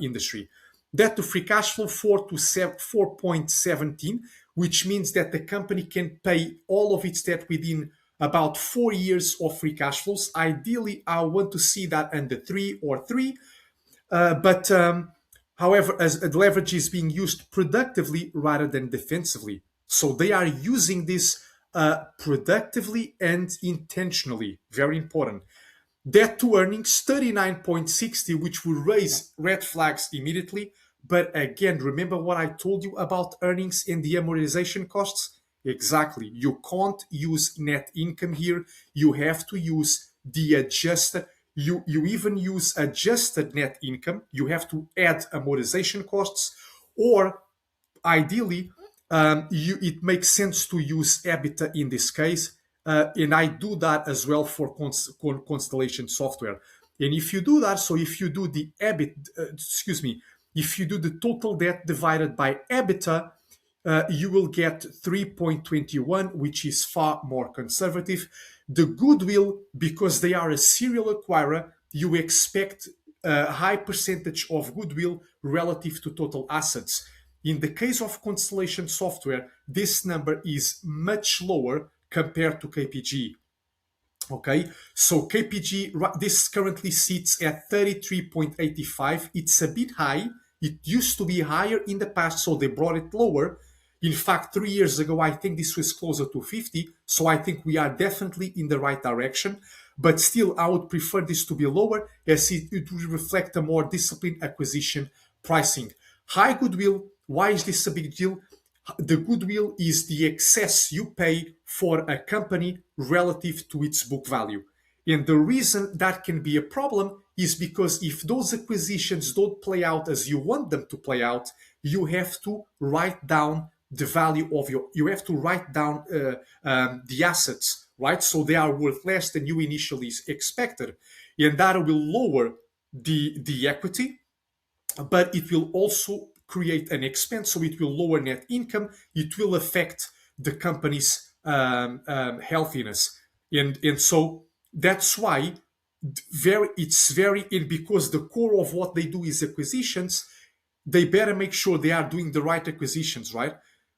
Speaker 1: industry. Debt to free cash flow 4.17, which means that the company can pay all of its debt within about 4 years of free cash flows. Ideally, I want to see that under 3 or 3. However, as the leverage is being used productively rather than defensively. So they are using this productively and intentionally. Very important. Debt to earnings 39.60, which will raise red flags immediately. But again, remember what I told you about earnings and the amortization costs? Exactly. You can't use net income here. You have to use the adjusted. You even use adjusted net income. You have to add amortization costs, or ideally, it makes sense to use EBITDA in this case, and I do that as well for Constellation software. And if you do that, so if you do the EBIT, if you do the total debt divided by EBITDA, you will get 3.21, which is far more conservative. The goodwill, because they are a serial acquirer, you expect a high percentage of goodwill relative to total assets. In the case of Constellation software, this number is much lower compared to KPG. Okay, so KPG, this currently sits at 33.85. It's a bit high. It used to be higher in the past, so they brought it lower. In fact, 3 years ago, I think this was closer to 50. So I think we are definitely in the right direction. But still, I would prefer this to be lower, as it will reflect a more disciplined acquisition pricing. High goodwill, why is this a big deal? The goodwill is the excess you pay for a company relative to its book value. And the reason that can be a problem is because if those acquisitions don't play out as you want them to play out, you have to write down the value of you have to write down the assets, right? So they are worth less than you initially expected. And that will lower the equity, but it will also create an expense, so it will lower net income. It will affect the company's healthiness, and so that's why it's very and because the core of what they do is acquisitions, they better make sure they are doing the right acquisitions, right?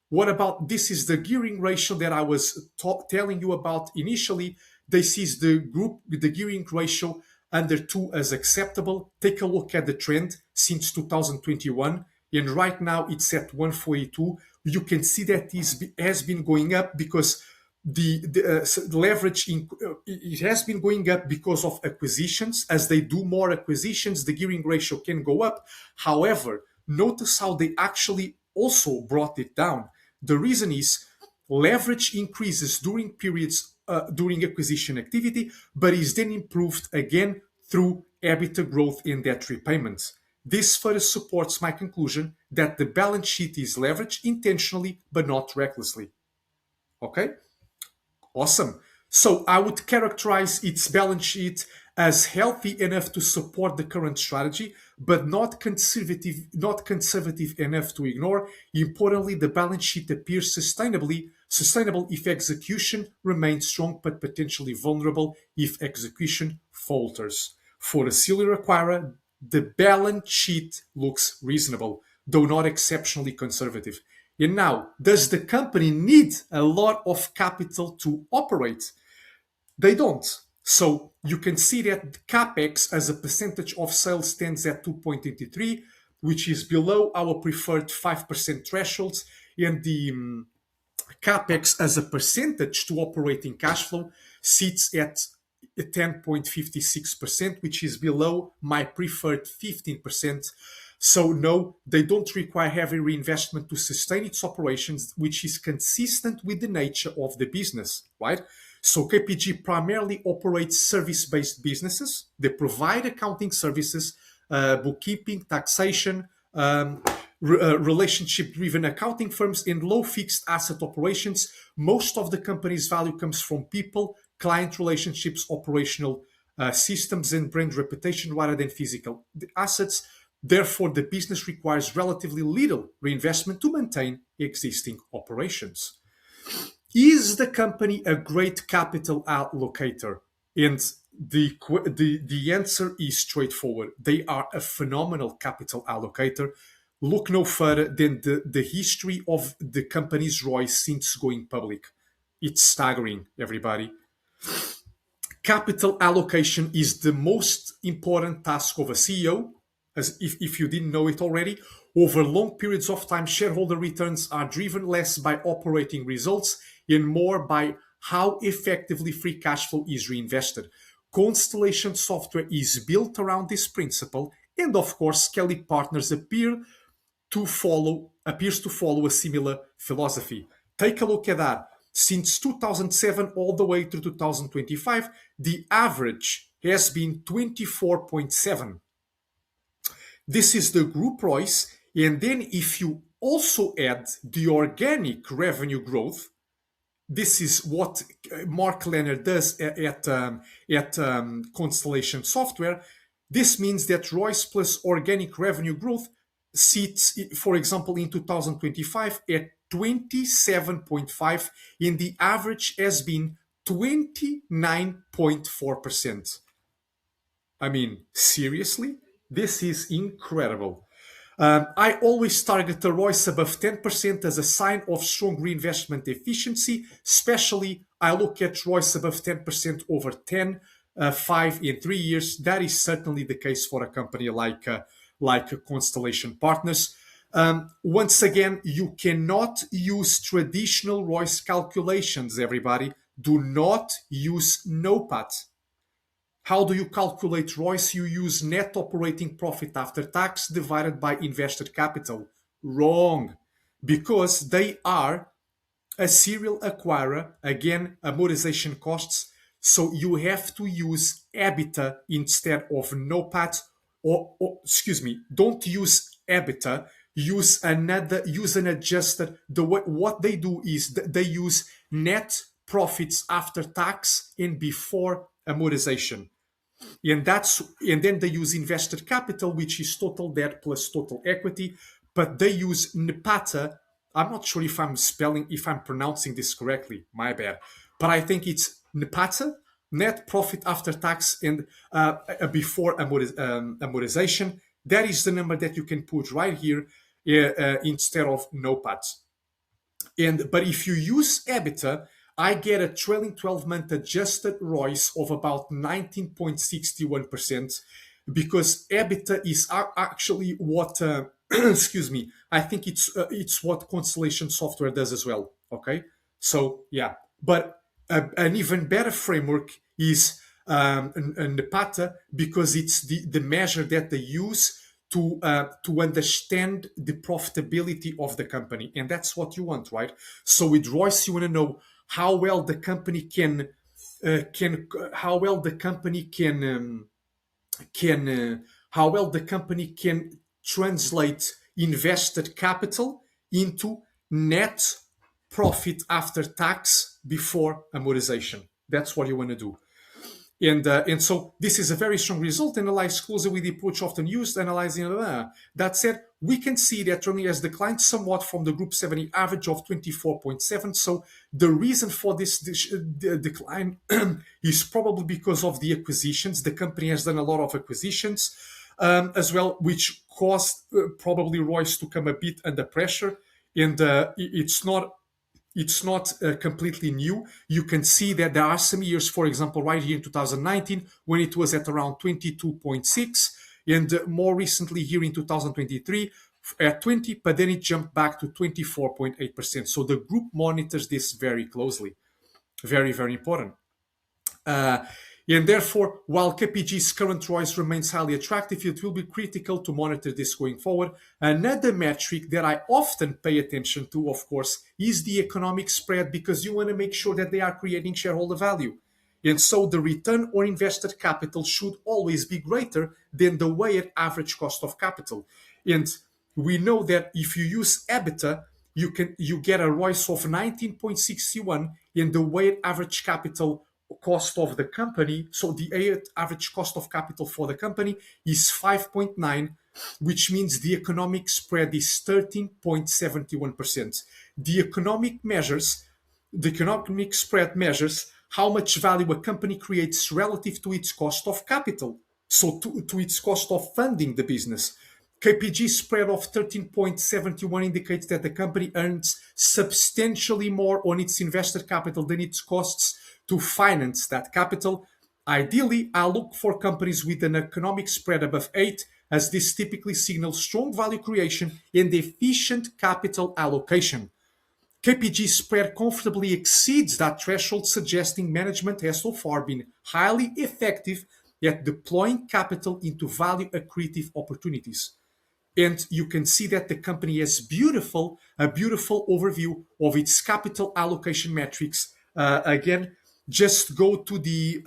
Speaker 1: What about this is the gearing ratio that I was telling you about initially. This is the group with the gearing ratio under 2 as acceptable. Take a look at the trend since 2021, and right now it's at 142. You can see that has been going up because the leverage it has been going up because of acquisitions. As they do more acquisitions, the gearing ratio can go up. However, notice how they actually also brought it down. The reason is leverage increases during periods during acquisition activity, but is then improved again through EBITDA growth in debt repayments. This further supports my conclusion that the balance sheet is leveraged intentionally but not recklessly. Okay? Awesome. So I would characterize its balance sheet as healthy enough to support the current strategy, but not conservative enough to ignore. Importantly, the balance sheet appears sustainable if execution remains strong, but potentially vulnerable if execution falters. For a serial acquirer, the balance sheet looks reasonable, though not exceptionally conservative. And now, does the company need a lot of capital to operate? They don't. So you can see that capex as a percentage of sales stands at 2.83, which is below our preferred 5% thresholds, and the capex as a percentage to operating cash flow sits at 10.56%, which is below my preferred 15%. So no, they don't require heavy reinvestment to sustain its operations, which is consistent with the nature of the business, right? So KPG primarily operates service-based businesses. They provide accounting services, bookkeeping, taxation, relationship-driven accounting firms, and low fixed asset operations. Most of the company's value comes from people, client relationships, operational systems, and brand reputation rather than physical assets. Therefore, the business requires relatively little reinvestment to maintain existing operations. Is the company a great capital allocator? And the answer is straightforward. They are a phenomenal capital allocator. Look no further than the history of the company's ROI since going public. It's staggering, everybody. Capital allocation is the most important task of a CEO, as if you didn't know it already. Over long periods of time, shareholder returns are driven less by operating results and more by how effectively free cash flow is reinvested. Constellation software is built around this principle, and of course, Kelly Partners appears to follow a similar philosophy. Take a look at that. Since 2007 all the way to 2025, the average has been 24.7. This is the group ROIs. And then if you also add the organic revenue growth, this is what Mark Leonard does at Constellation Software. This means that ROIs plus organic revenue growth sits, for example, in 2025 at 27.5, and the average has been 29.4%. I mean, seriously? This is incredible. I always target the ROIs above 10% as a sign of strong reinvestment efficiency. Especially, I look at ROIs above 10% over 10, 5, and 3 years. That is certainly the case for a company like Constellation Partners. Once again, you cannot use traditional ROIs calculations, everybody. Do not use NOPAT. How do you calculate ROIs? You use net operating profit after tax divided by invested capital. Wrong, because they are a serial acquirer, again, amortization costs. So you have to use EBITDA instead of NOPAT, or excuse me, don't use EBITDA. Use an adjusted. What they do is they use net profits after tax and before amortization. And then they use invested capital, which is total debt plus total equity, but they use NPATA. I'm not sure if I'm pronouncing this correctly, my bad, but I think it's NPATA, net profit after tax, and before amortization. That is the number that you can put right here instead of NOPAT. But if you use EBITDA, I get a trailing 12-month adjusted ROIs of about 19.61%, because EBITDA is actually what excuse me, I think it's what Constellation Software does as well. Okay, so yeah, but an even better framework is NPATA, because it's the measure that they use to understand the profitability of the company, and that's what you want, right? So with ROIs, you want to know how well the company can how well the company can translate invested capital into net profit after tax before amortization. That's what you want to do. And so this is a very strong result and aligns closely with the approach often used, analyzing. That said, we can see that revenue has declined somewhat from the Group 70 average of 24.7. So the reason for this decline is probably because of the acquisitions. The company has done a lot of acquisitions as well, which caused probably ROIs to come a bit under pressure. And it's not completely new. You can see that there are some years, for example, right here in 2019, when it was at around 22.6, and more recently here in 2023 at 20, but then it jumped back to 24.8%. So the group monitors this very closely. Very, very important. And therefore, while KPG's current ROIs remains highly attractive, it will be critical to monitor this going forward. Another metric that I often pay attention to, of course, is the economic spread, because you want to make sure that they are creating shareholder value. And so the return on invested capital should always be greater than the weighted average cost of capital. And we know that if you use EBITDA, you get a ROIs of 19.61, and the weighted average capital cost of the company, so the average cost of capital for the company is 5.9, which means the economic spread is 13.71%. The economic spread measures how much value a company creates relative to its cost of capital, so to its cost of funding the business. KPG spread of 13.71 indicates that the company earns substantially more on its invested capital than its costs to finance that capital. Ideally, I look for companies with an economic spread above 8, as this typically signals strong value creation and efficient capital allocation. KPG spread comfortably exceeds that threshold, suggesting management has so far been highly effective at deploying capital into value accretive opportunities. And you can see that the company has a beautiful overview of its capital allocation metrics. Again, just go to the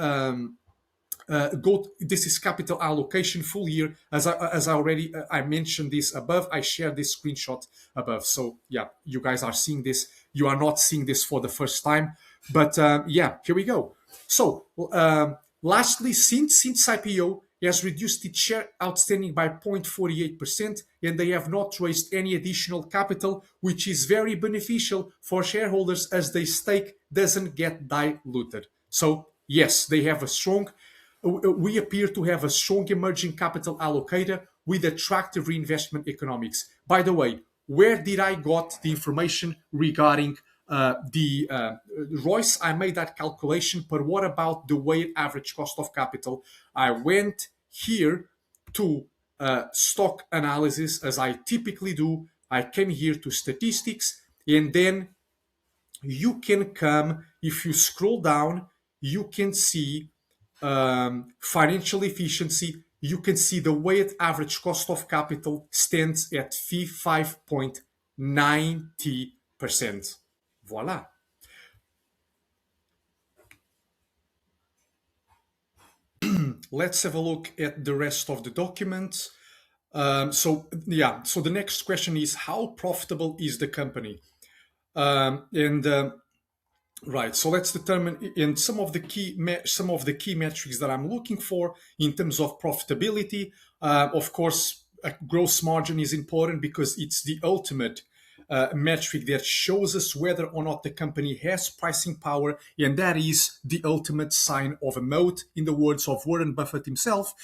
Speaker 1: this is capital allocation full year, as I already I mentioned this above. I shared this screenshot above, so yeah, you guys are seeing this. You are not seeing this for the first time, but yeah, here we go. So lastly, since IPO, it has reduced its share outstanding by 0.48%, and they have not raised any additional capital, which is very beneficial for shareholders as their stake doesn't get diluted. So yes, they have a strong we appear to have a strong emerging capital allocator with attractive reinvestment economics. By the way, where did I got the information regarding the Royce? I made that calculation, but what about the weighted average cost of capital? I went here to stock analysis, as I typically do. I came here to statistics, and then you can come, if you scroll down, you can see financial efficiency. You can see the weighted average cost of capital stands at 5.90%. Voila. Let's have a look at the rest of the document. So the next question is, how profitable is the company? Right, so let's determine in some of the key metrics that I'm looking for in terms of profitability. Of course, a gross margin is important because it's the ultimate metric that shows us whether or not the company has pricing power, and that is the ultimate sign of a moat, in the words of Warren Buffett himself.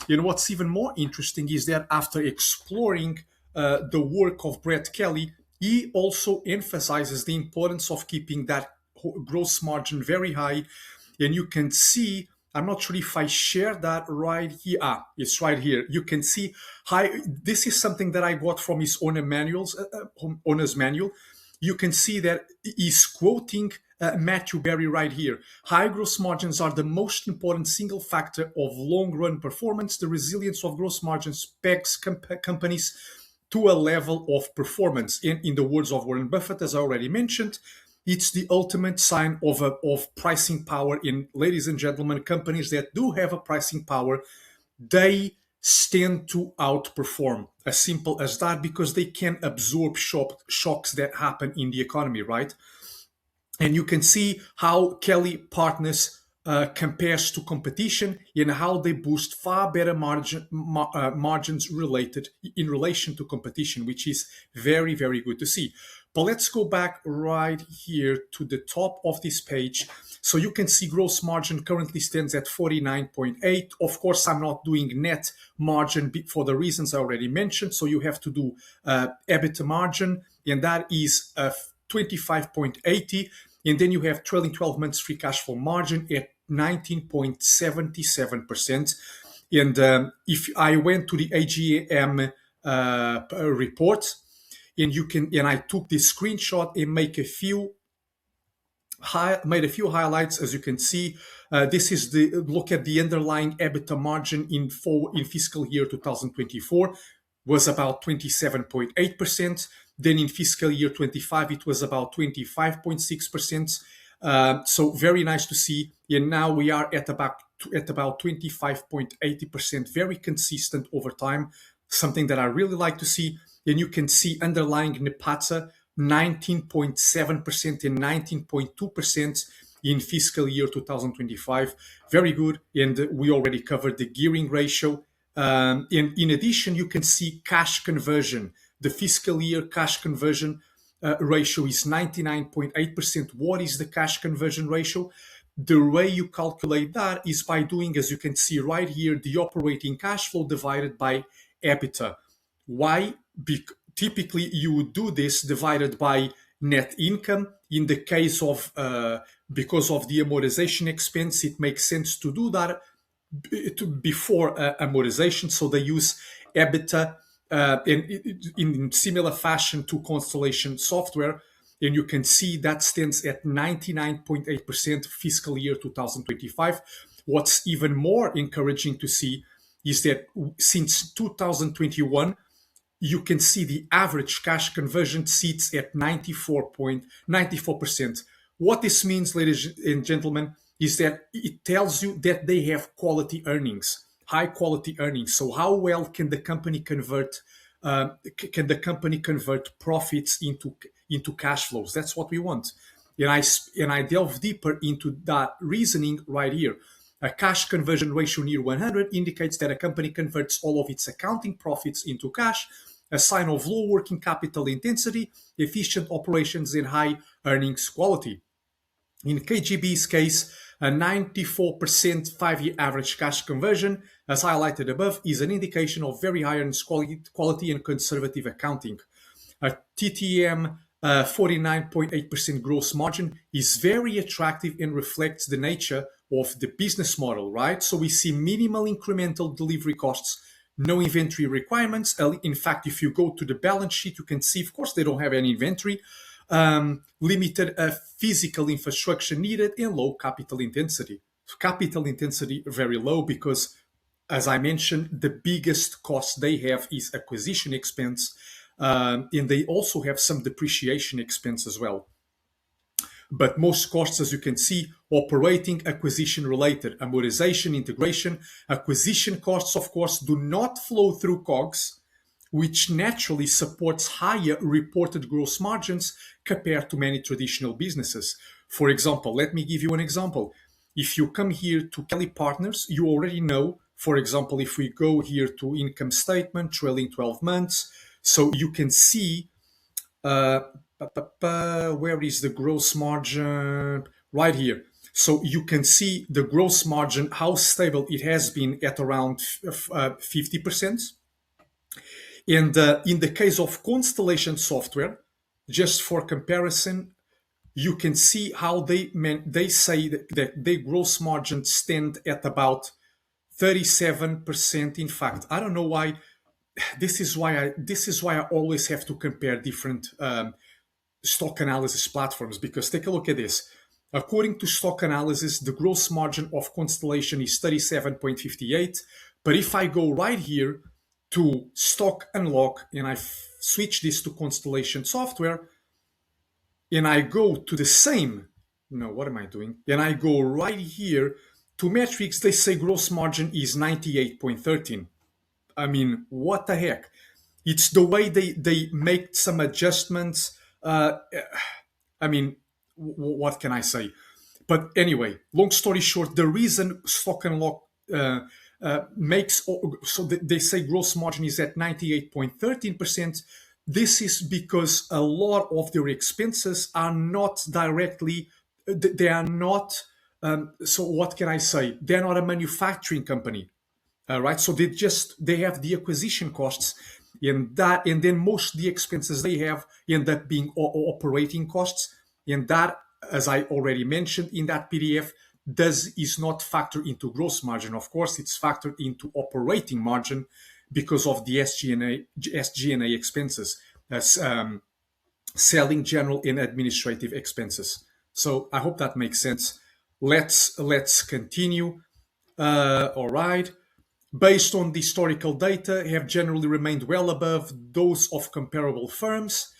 Speaker 1: And what's even more interesting is that after exploring the work of Brett Kelly, he also emphasizes the importance of keeping that gross margin very high. And you can see, I'm not sure if I share that right here. It's right here. You can see high. This is something that I got from his owner's manual. You can see that he's quoting Matthew Berry right here. High gross margins are the most important single factor of long-run performance. The resilience of gross margins pegs companies to a level of performance. In the words of Warren Buffett, as I already mentioned, it's the ultimate sign of pricing power. In, ladies and gentlemen, companies that do have a pricing power, they tend to outperform. As simple as that, because they can absorb shocks that happen in the economy, right? And you can see how Kelly Partners compares to competition and how they boost far better margins in relation to competition, which is very, very good to see. But let's go back right here to the top of this page. So you can see gross margin currently stands at 49.8. Of course, I'm not doing net margin for the reasons I already mentioned. So you have to do EBITDA margin, and that is 25.80. And then you have trailing 12 months free cash flow margin at 19.77%. And if I went to the AGM report, and I took this screenshot and made a few highlights. As you can see, this is the look at the underlying EBITDA margin in fiscal year 2024 was about 27.8%. Then in fiscal year 25, it was about 25.6%. So very nice to see. And now we are at about 25.80%, very consistent over time. Something that I really like to see. And you can see underlying NPATA 19.7% and 19.2% in fiscal year 2025. Very good. And we already covered the gearing ratio. In addition, you can see cash conversion. The fiscal year cash conversion ratio is 99.8%. What is the cash conversion ratio? The way you calculate that is by doing, as you can see right here, the operating cash flow divided by EBITDA. Why? Typically, you would do this divided by net income. In the case of, because of the amortization expense, it makes sense to do that before amortization. So they use EBITDA in similar fashion to Constellation Software. And you can see that stands at 99.8% fiscal year 2025. What's even more encouraging to see is that since 2021, you can see the average cash conversion sits at 94.94%. What this means, ladies and gentlemen, is that it tells you that they have quality earnings, high quality earnings. So how well can the company convert profits into cash flows? That's what we want. And I delve deeper into that reasoning right here. A cash conversion ratio near 100 indicates that a company converts all of its accounting profits into cash, a sign of low working capital intensity, efficient operations, and high earnings quality. In KGB's case, a 94% 5-year average cash conversion, as highlighted above, is an indication of very high earnings quality and conservative accounting. A TTM 49.8% gross margin is very attractive and reflects the nature of the business model, right? So we see minimal incremental delivery costs, no inventory requirements. In fact, if you go to the balance sheet, you can see, of course, they don't have any inventory. Limited physical infrastructure needed, and low capital intensity. Capital intensity very low because, as I mentioned, the biggest cost they have is acquisition expense, and they also have some depreciation expense as well. But most costs, as you can see, operating, acquisition related, amortization, integration. Acquisition costs, of course, do not flow through COGS, which naturally supports higher reported gross margins compared to many traditional businesses. For example, let me give you an example. If you come here to Kelly Partners, you already know, for example, if we go here to income statement, trailing 12 months, so you can see where is the gross margin? Right here. So you can see the gross margin, how stable it has been at around 50%. And in the case of Constellation Software, just for comparison, you can see how they say that their gross margins stand at about 37%. In fact, I don't know why. This is why I always have to compare different stock analysis platforms, because take a look at this. According to stock analysis, the gross margin of Constellation is 37.58. But if I go right here to stock unlock and I switch this to Constellation Software and I go to the same, no, what am I doing? And I go right here to metrics, they say gross margin is 98.13. I mean, what the heck? It's the way they make some adjustments. I mean, what can I say? But anyway, long story short, the reason stock unlock makes, so they say gross margin is at 98.13%. This is because a lot of their expenses are not directly, they are not, so what can I say? They're not a manufacturing company. Right, so they have the acquisition costs, and then most of the expenses they have end up being operating costs, and that, as I already mentioned in that PDF, is not factored into gross margin. Of course, it's factored into operating margin because of the SG&A expenses, as selling, general, and administrative expenses. So I hope that makes sense. Let's continue. All right. Based on the historical data, have generally remained well above those of comparable firms.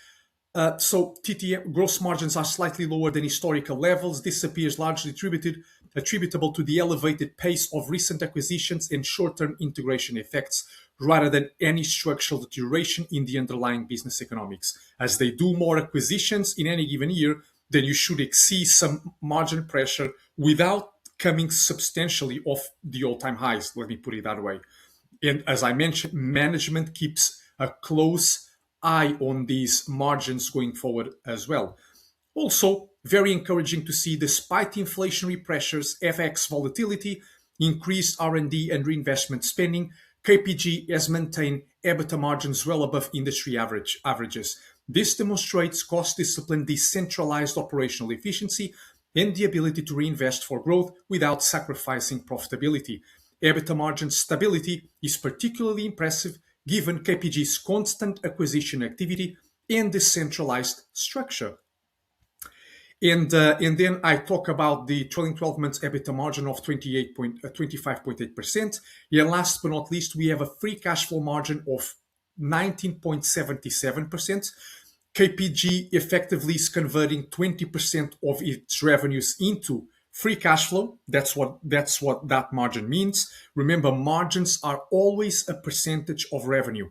Speaker 1: So TTM gross margins are slightly lower than historical levels. This appears largely attributable to the elevated pace of recent acquisitions and short-term integration effects, rather than any structural deterioration in the underlying business economics. As they do more acquisitions in any given year, then you should see some margin pressure without coming substantially off the all-time highs, let me put it that way. And as I mentioned, management keeps a close eye on these margins going forward as well. Also, very encouraging to see, despite inflationary pressures, FX volatility, increased R&D and reinvestment spending, KPG has maintained EBITDA margins well above industry averages. This demonstrates cost discipline, decentralized operational efficiency, and the ability to reinvest for growth without sacrificing profitability. EBITDA margin stability is particularly impressive given KPG's constant acquisition activity and decentralized structure. And then I talk about the trailing 12 months EBITDA margin of 25.8%. And last but not least, we have a free cash flow margin of 19.77%. KPG effectively is converting 20% of its revenues into free cash flow. That's what that margin means. Remember, margins are always a percentage of revenue.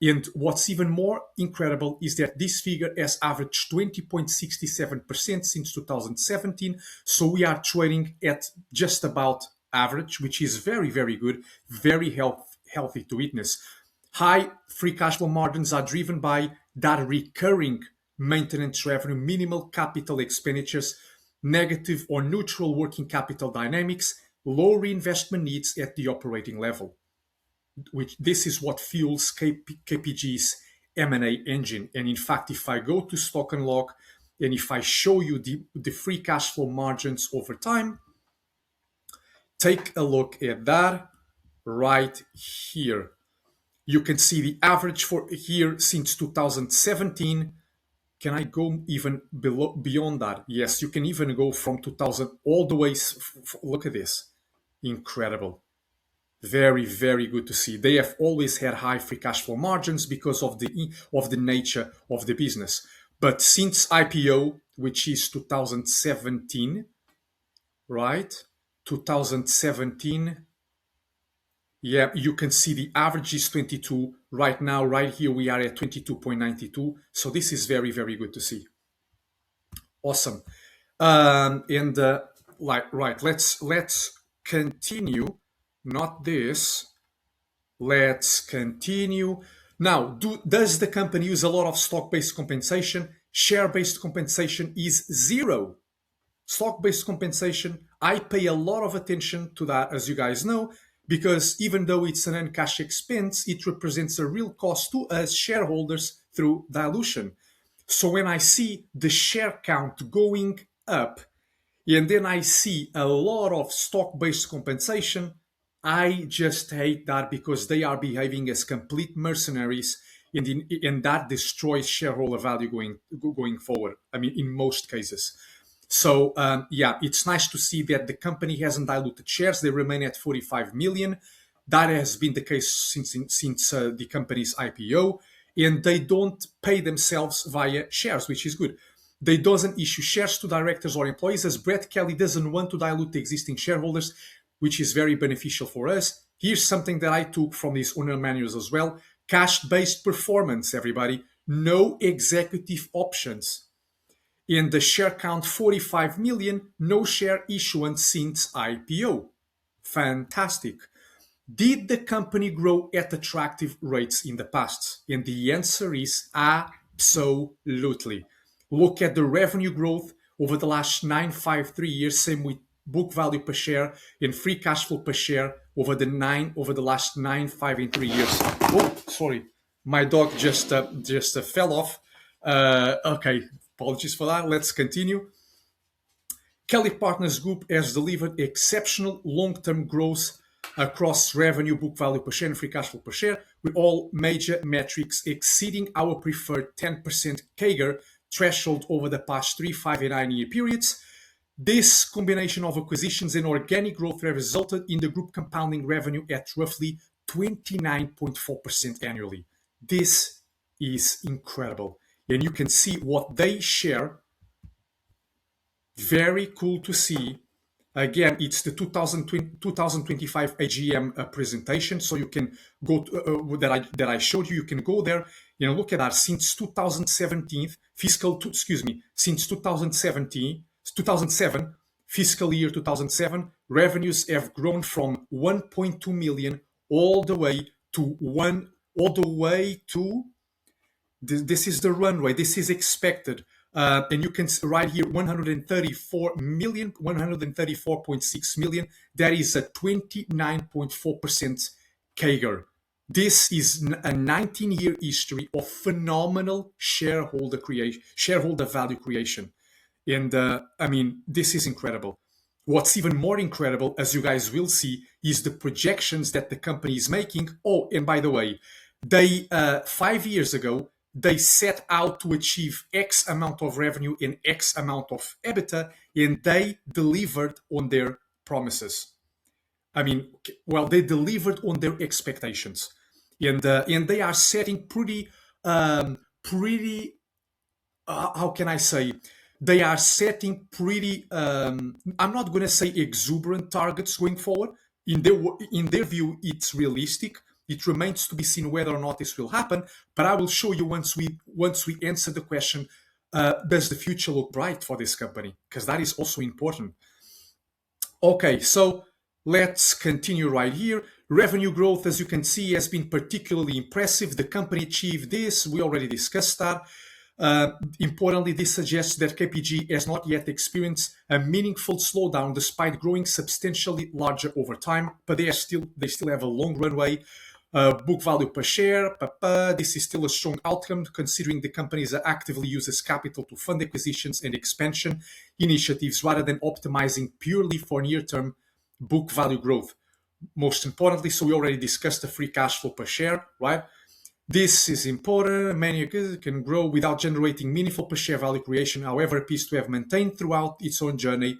Speaker 1: And what's even more incredible is that this figure has averaged 20.67% since 2017. So we are trading at just about average, which is very, very good, very healthy to witness. High free cash flow margins are driven by that recurring maintenance revenue, minimal capital expenditures, negative or neutral working capital dynamics, low reinvestment needs at the operating level. Which this is what fuels KPG's M&A engine. And in fact, if I go to stock and log, and if I show you the free cash flow margins over time, take a look at that right here. You can see the average for here since 2017. Can I go even beyond that? Yes, you can even go from 2000 all the way. Look at this. Incredible. Very, very good to see. They have always had high free cash flow margins because of the nature of the business. But since IPO, which is 2017, right? 2017, yeah, you can see the average is 22. Right now, right here, we are at 22.92. So this is very, very good to see. Awesome. Let's continue. Not this. Let's continue. Now, does the company use a lot of stock-based compensation? Share-based compensation is zero. Stock-based compensation, I pay a lot of attention to that, as you guys know, because even though it's an uncash expense, it represents a real cost to us shareholders through dilution. So when I see the share count going up, and then I see a lot of stock-based compensation, I just hate that because they are behaving as complete mercenaries, and that destroys shareholder value going forward. I mean, in most cases. So yeah, it's nice to see that the company hasn't diluted shares. They remain at 45 million. That has been the case since the company's IPO, and they don't pay themselves via shares, which is good. They doesn't issue shares to directors or employees, as Brett Kelly doesn't want to dilute the existing shareholders, which is very beneficial for us. Here's something that I took from these owner manuals as well. Cash-based performance, everybody. No executive options. In the share count 45 million, no share issuance since IPO. Fantastic. Did the company grow at attractive rates in the past? And the answer is absolutely. Look at the revenue growth over the last 3 years, same with book value per share and free cash flow per share over the last 9, 5, and 3 years. Oh, sorry. My dog just fell off. Okay, apologies for that. Let's continue. Kelly Partners Group has delivered exceptional long-term growth across revenue, book value per share, and free cash flow per share, with all major metrics exceeding our preferred 10% CAGR threshold over the past 3, 5, and 9-year periods. This combination of acquisitions and organic growth have resulted in the group compounding revenue at roughly 29.4% annually. This is incredible. And you can see what they share. Very cool to see. Again, it's the 2025 AGM presentation, so you can go to, that I showed you. You can go there. You know, look at that. Since 2017, since 2007, fiscal year 2007, revenues have grown from 1.2 million all the way to this is the runway. This is expected. And you can right here 134 million, 134.6 million. That is a 29.4% CAGR. This is a 19-year history of phenomenal shareholder value creation. And I mean, this is incredible. What's even more incredible, as you guys will see, is the projections that the company is making. Oh, and by the way, They 5 years ago they set out to achieve X amount of revenue and X amount of EBITDA, and they delivered on their promises. I mean, well, they delivered on their expectations, and they are setting pretty how can I say, they are setting pretty I'm not going to say exuberant targets going forward. In their view, it's realistic. It remains to be seen whether or not this will happen, but I will show you once we answer the question, does the future look bright for this company, because that is also important. Okay, so let's continue right here. Revenue growth, as you can see, has been particularly impressive. The company achieved this. We already discussed that. Importantly, this suggests that KPG has not yet experienced a meaningful slowdown despite growing substantially larger over time, but they still have a long runway. Book value per share, this is still a strong outcome considering the companies actively uses capital to fund acquisitions and expansion initiatives rather than optimizing purely for near-term book value growth. Most importantly, so we already discussed the free cash flow per share, right? This is important. Many can grow without generating meaningful per share value creation, however, appears to have maintained throughout its own journey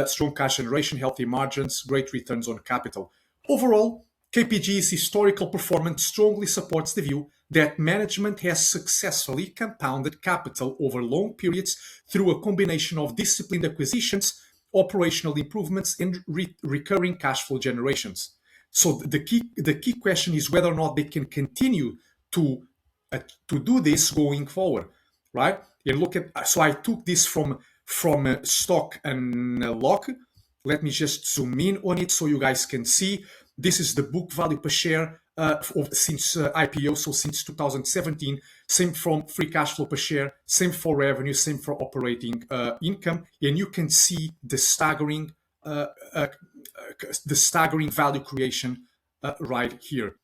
Speaker 1: strong cash generation, healthy margins, great returns on capital. Overall, KPG's historical performance strongly supports the view that management has successfully compounded capital over long periods through a combination of disciplined acquisitions, operational improvements, and recurring cash flow generations. So the key question is whether or not they can continue to do this going forward, right? And look at, so I took this from stock and lock. Let me just zoom in on it so you guys can see. This is the book value per share since IPO, so since 2017. Same from free cash flow per share, same for revenue, same for operating income, and you can see the staggering value creation right here.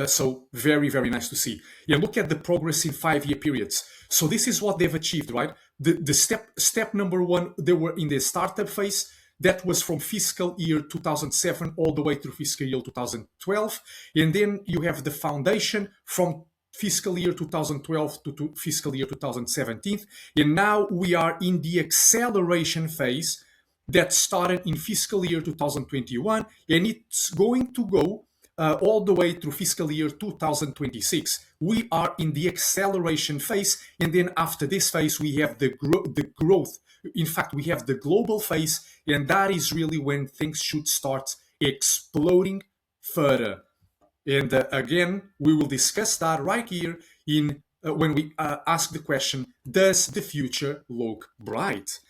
Speaker 1: So very, very nice to see. Yeah, look at the progress in 5-year periods. So this is what they've achieved, right? The step number one, they were in the startup phase. That was from fiscal year 2007 all the way through fiscal year 2012. And then you have the foundation from fiscal year 2012 to fiscal year 2017. And now we are in the acceleration phase that started in fiscal year 2021, and it's going to go all the way through fiscal year 2026. We are in the acceleration phase, and then after this phase, we have the growth. In fact, we have the global phase, and that is really when things should start exploding further. And again, we will discuss that right here in when we ask the question, does the future look bright?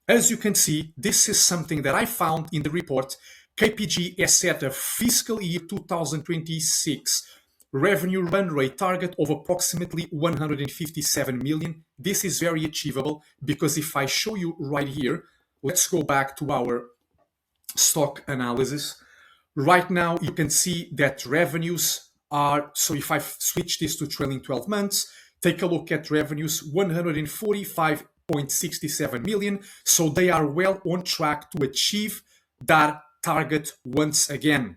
Speaker 1: As you can see, this is something that I found in the report. KPG has set a fiscal year 2026 revenue run rate target of approximately 157 million. This is very achievable because if I show you right here, let's go back to our stock analysis. Right now, you can see that revenues are, so if I switch this to trailing 12 months, take a look at revenues, 145.67 million. So they are well on track to achieve that target once again.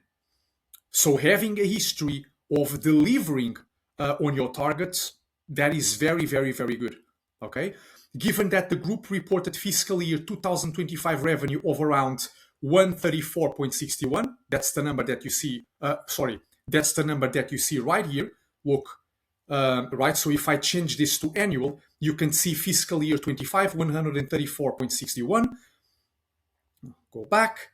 Speaker 1: So having a history of delivering on your targets, that is very, very, very good. Okay. Given that the group reported fiscal year 2025 revenue of around 134.61, that's the number that you see. That's the number that you see right here. Look, right. So if I change this to annual, you can see fiscal year 25, 134.61. Go back.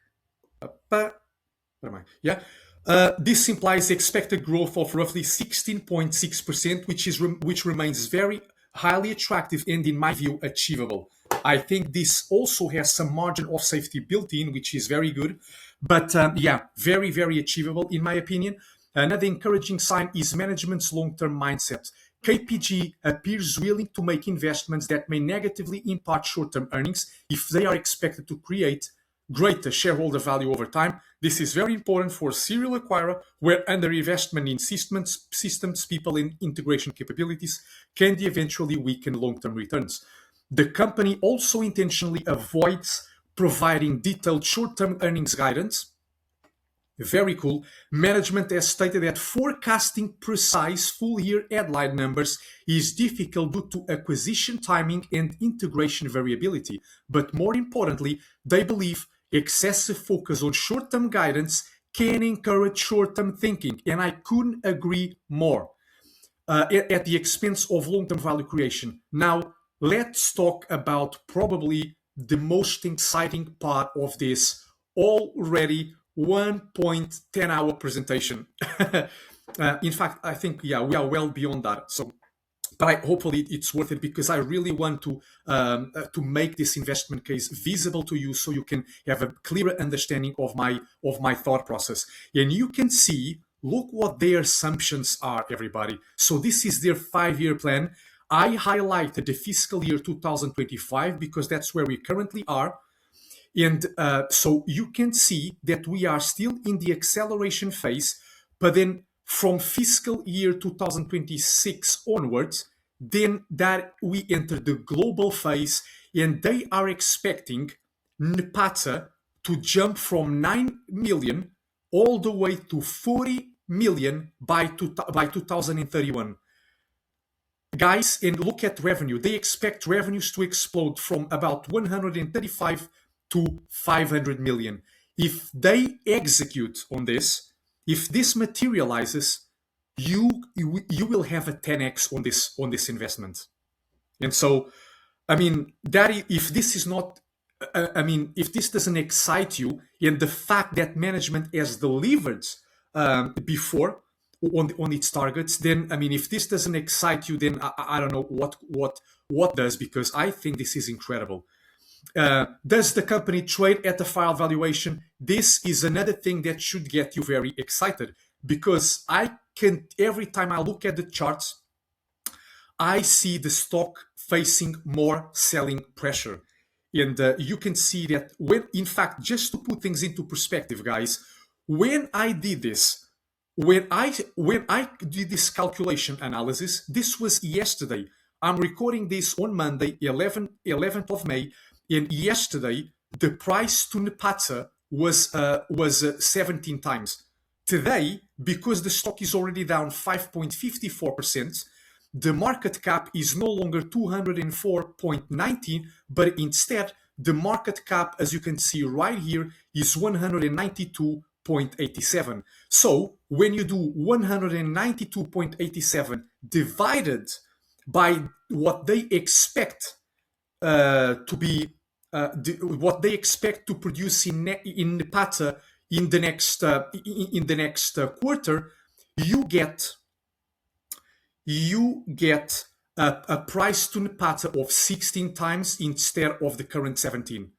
Speaker 1: Yeah. This implies expected growth of roughly 16.6%, which remains very highly attractive and, in my view, achievable. I think this also has some margin of safety built in, which is very good. But yeah, very, very achievable, in my opinion. Another encouraging sign is management's long-term mindset. KPG appears willing to make investments that may negatively impact short-term earnings if they are expected to create greater shareholder value over time. This is very important for a serial acquirer where underinvestment in systems, people, and integration capabilities can eventually weaken long-term returns. The company also intentionally avoids providing detailed short-term earnings guidance. Very cool. Management has stated that forecasting precise full-year headline numbers is difficult due to acquisition timing and integration variability. But more importantly, they believe excessive focus on short-term guidance can encourage short-term thinking, and I couldn't agree more, at the expense of long-term value creation. Now, let's talk about probably the most exciting part of this already 1.10 hour presentation. In fact, I think, yeah, we are well beyond that. So, but hopefully it's worth it, because I really want to make this investment case visible to you, so you can have a clearer understanding of my thought process. And you can see, look what their assumptions are, everybody. So this is their 5-year plan. I highlighted the fiscal year 2025 because that's where we currently are. And so you can see that we are still in the acceleration phase, but then from fiscal year 2026 onwards, then that we enter the global phase, and they are expecting NPATA to jump from 9 million all the way to 40 million by 2031. Guys, and look at revenue. They expect revenues to explode from about 135 to 500 million. If they execute on this, if this materializes, you will have a 10x on this investment. And so, I mean, that if this is not, if this doesn't excite you, and the fact that management has delivered before on its targets, then I mean, if this doesn't excite you, then I don't know what does, because I think this is incredible. Does the company trade at a fair valuation? This is another thing that should get you very excited, because I can, every time I look at the charts, I see the stock facing more selling pressure. And you can see that when, in fact, just to put things into perspective, guys, when I did this, when I did this calculation analysis, this was yesterday. I'm recording this on Monday, 11th of May, and yesterday the price to NPATA was 17 times. Today, because the stock is already down 5.54%, the market cap is no longer 204.19, but instead the market cap, as you can see right here, is 192.87. So when you do 192.87 divided by what they expect to be what they expect to produce in NPATA in the next quarter, you get a price to NPATA of 16 times instead of the current 17.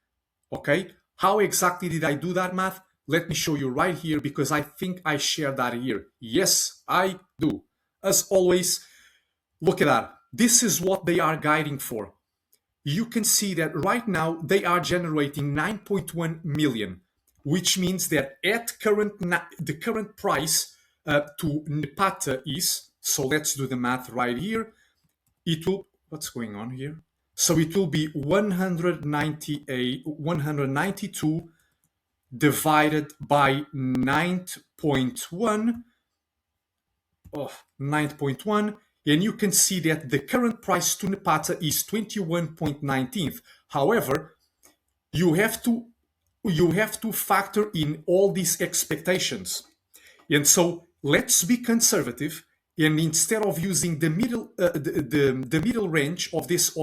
Speaker 1: Okay, how exactly did I do that math? Let me show you right here, because I think I shared that here. Yes, I do. As always, look at that. This is what they are guiding for. You can see that right now they are generating 9.1 million, which means that at the current price to NPATA is, so let's do the math right here. It will, what's going on here? So it will be 192 divided by 9.1. Oh, 9.1. And you can see that the current price to NPATA is 21.19. However, you have to factor in all these expectations. And so let's be conservative, and instead of using the middle range of this,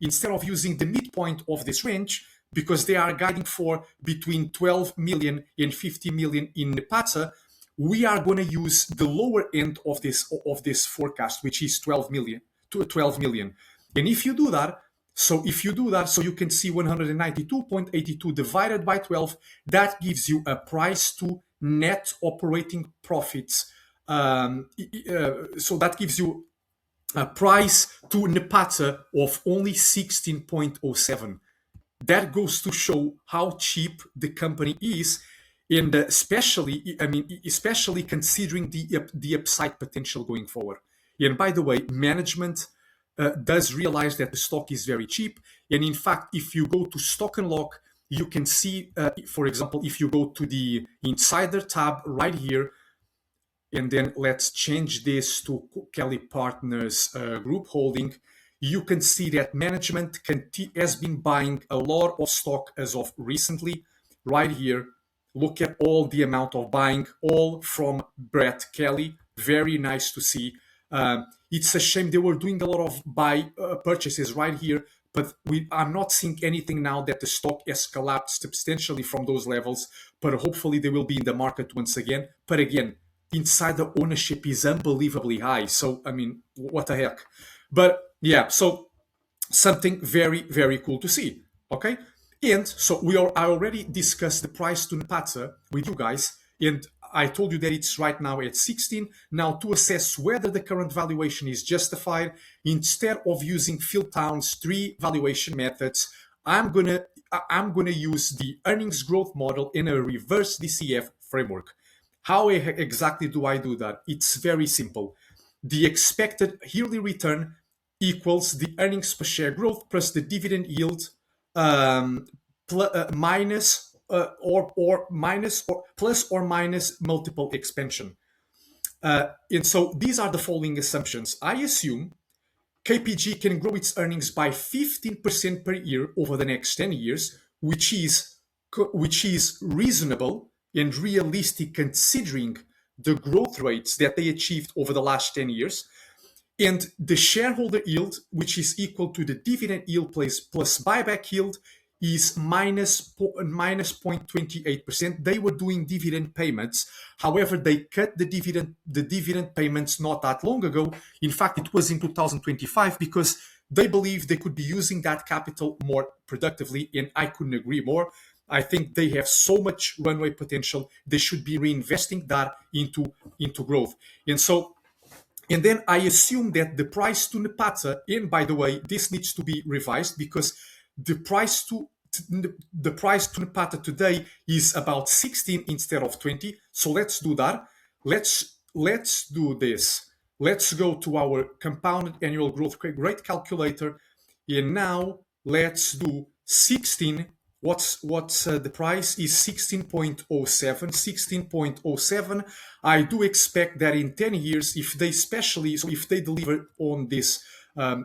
Speaker 1: instead of using the midpoint of this range, because they are guiding for between 12 million and 50 million in NPATA, we are going to use the lower end of this forecast, which is 12 million. And if you do that, so you can see 192.82 divided by 12, that gives you a price to net operating profits. So that gives you a price to NPATA of only 16.07. That goes to show how cheap the company is, and especially considering the upside potential going forward. And by the way, management does realize that the stock is very cheap. And in fact, if you go to Stock and Lock, you can see, for example, if you go to the Insider tab right here, and then let's change this to Kelly Partners Group Holding, you can see that management has been buying a lot of stock as of recently. Right here, look at all the amount of buying, all from Brett Kelly. Very nice to see. It's a shame they were doing a lot of purchases right here, but I'm not seeing anything now that the stock has collapsed substantially from those levels. But hopefully they will be in the market once again. But again, insider ownership is unbelievably high. So I mean, what the heck? But yeah, so something very, very cool to see. Okay. And so I already discussed the price to Napata with you guys, and I told you that it's right now at 16. Now, to assess whether the current valuation is justified, instead of using Phil Town's 3 valuation methods, I'm gonna use the earnings growth model in a reverse DCF framework. How exactly do I do that? It's very simple. The expected yearly return equals the earnings per share growth plus the dividend yield, minus or minus or plus or minus multiple expansion. And so these are the following assumptions. I assume KPG can grow its earnings by 15% per year over the next 10 years, which is reasonable and realistic considering the growth rates that they achieved over the last 10 years. And the shareholder yield, which is equal to the dividend yield plus buyback yield, is minus 0.28%. They were doing dividend payments. However, they cut the dividend payments not that long ago. In fact, it was in 2025 because they believe they could be using that capital more productively, and I couldn't agree more. I think they have so much runway potential. They should be reinvesting that into growth. And then I assume that the price to Napata, and by the way, this needs to be revised because the price to Napata today is about 16 instead of 20. So let's do that. Let's do this. Let's go to our compounded annual growth rate calculator, and now let's do 16. What's the price is 16.07. 16.07. I do expect that in 10 years, if they deliver on this,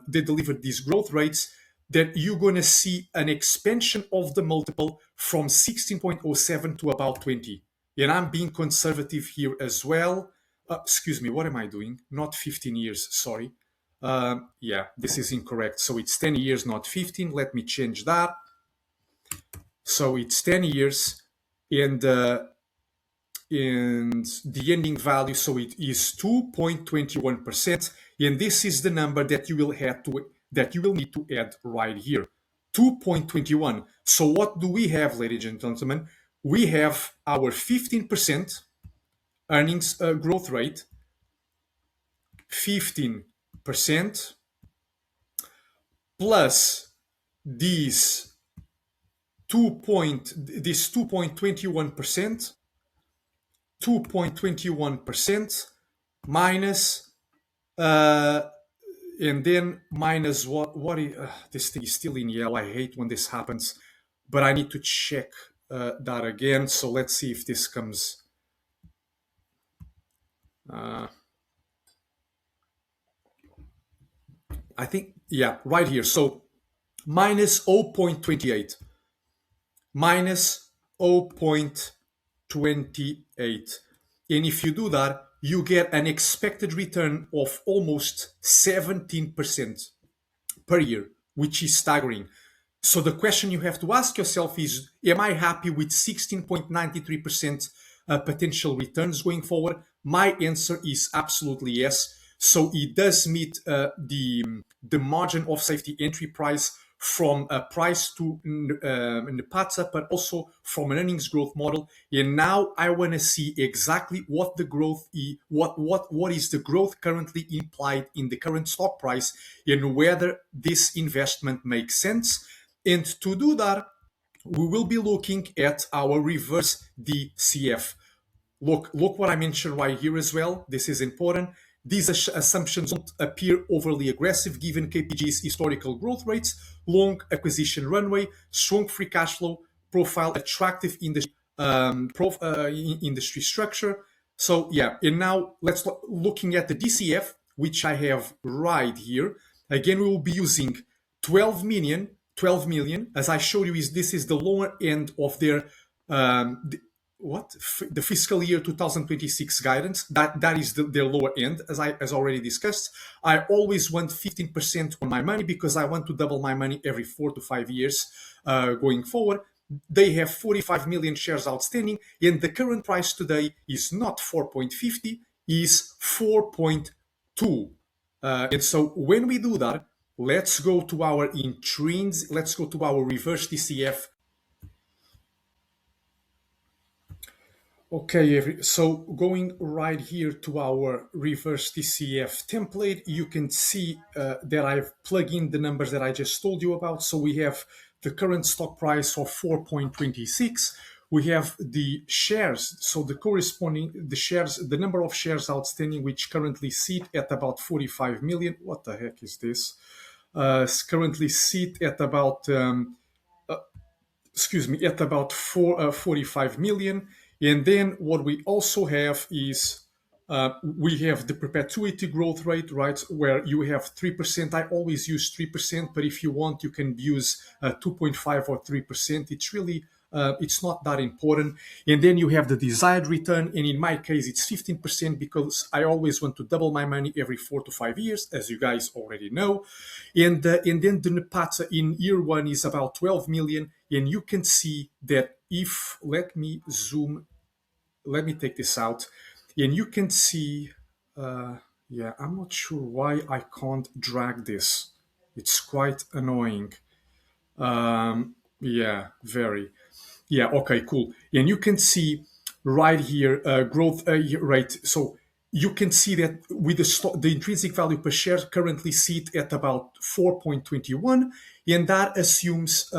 Speaker 1: they deliver these growth rates, that you're going to see an expansion of the multiple from 16.07 to about 20. And I'm being conservative here as well. Excuse me, what am I doing? Not 15 years, sorry. Yeah, this is incorrect. So it's 10 years, not 15. Let me change that. So it's 10 years, and the ending value, so it is 2.21%, and this is the number that you will need to add right here, 2.21. So what do we have, ladies and gentlemen? We have our 15% earnings growth rate, 15% plus this 2.21%, 2.21% minus, and then minus what is, this thing is still in yellow. I hate when this happens, but I need to check that again. So let's see if this comes. I think, yeah, right here. So minus 0.28. Minus 0.28. And if you do that, you get an expected return of almost 17% per year, which is staggering. So the question you have to ask yourself is, am I happy with 16.93% potential returns going forward? My answer is absolutely yes. So it does meet the margin of safety entry price from a price to Napata, but also from an earnings growth model. And now I want to see exactly what the growth is, what is the growth currently implied in the current stock price, and whether this investment makes sense. And to do that, we will be looking at our reverse DCF. Look what I mentioned right here as well. This is important. These assumptions don't appear overly aggressive given KPG's historical growth rates, long acquisition runway, strong free cash flow, profile, attractive industry industry structure. So yeah, and now let's looking at the DCF, which I have right here. Again, we will be using 12 million. 12 million, as I showed you, is this is the lower end of their the fiscal year 2026 guidance. That is their lower end, as already discussed. I always want 15% on my money because I want to double my money every 4 to 5 years going forward. They have 45 million shares outstanding, and the current price today is not 4.50, is 4.2. And so when we do that, let's go to our let's go to our reverse DCF. Okay, so going right here to our reverse DCF template, you can see that I've plugged in the numbers that I just told you about. So we have the current stock price of 4.26. We have the shares, so the shares, the number of shares outstanding, which currently sit at about 45 million. What the heck is this? Currently sit at about at about 45 million. And then what we also have is we have the perpetuity growth rate, right, where you have 3%. I always use 3%, but if you want, you can use 2.5 or 3%. It's really it's not that important. And then you have the desired return, and in my case, it's 15% because I always want to double my money every 4 to 5 years, as you guys already know. And then the NPATA in year one is about 12 million, and you can see that if let me take this out, and you can see. Yeah, I'm not sure why I can't drag this. It's quite annoying. Yeah, very. Yeah, okay, cool. And you can see right here growth rate. So you can see that with the intrinsic value per share currently sit at about 4.21, and that assumes,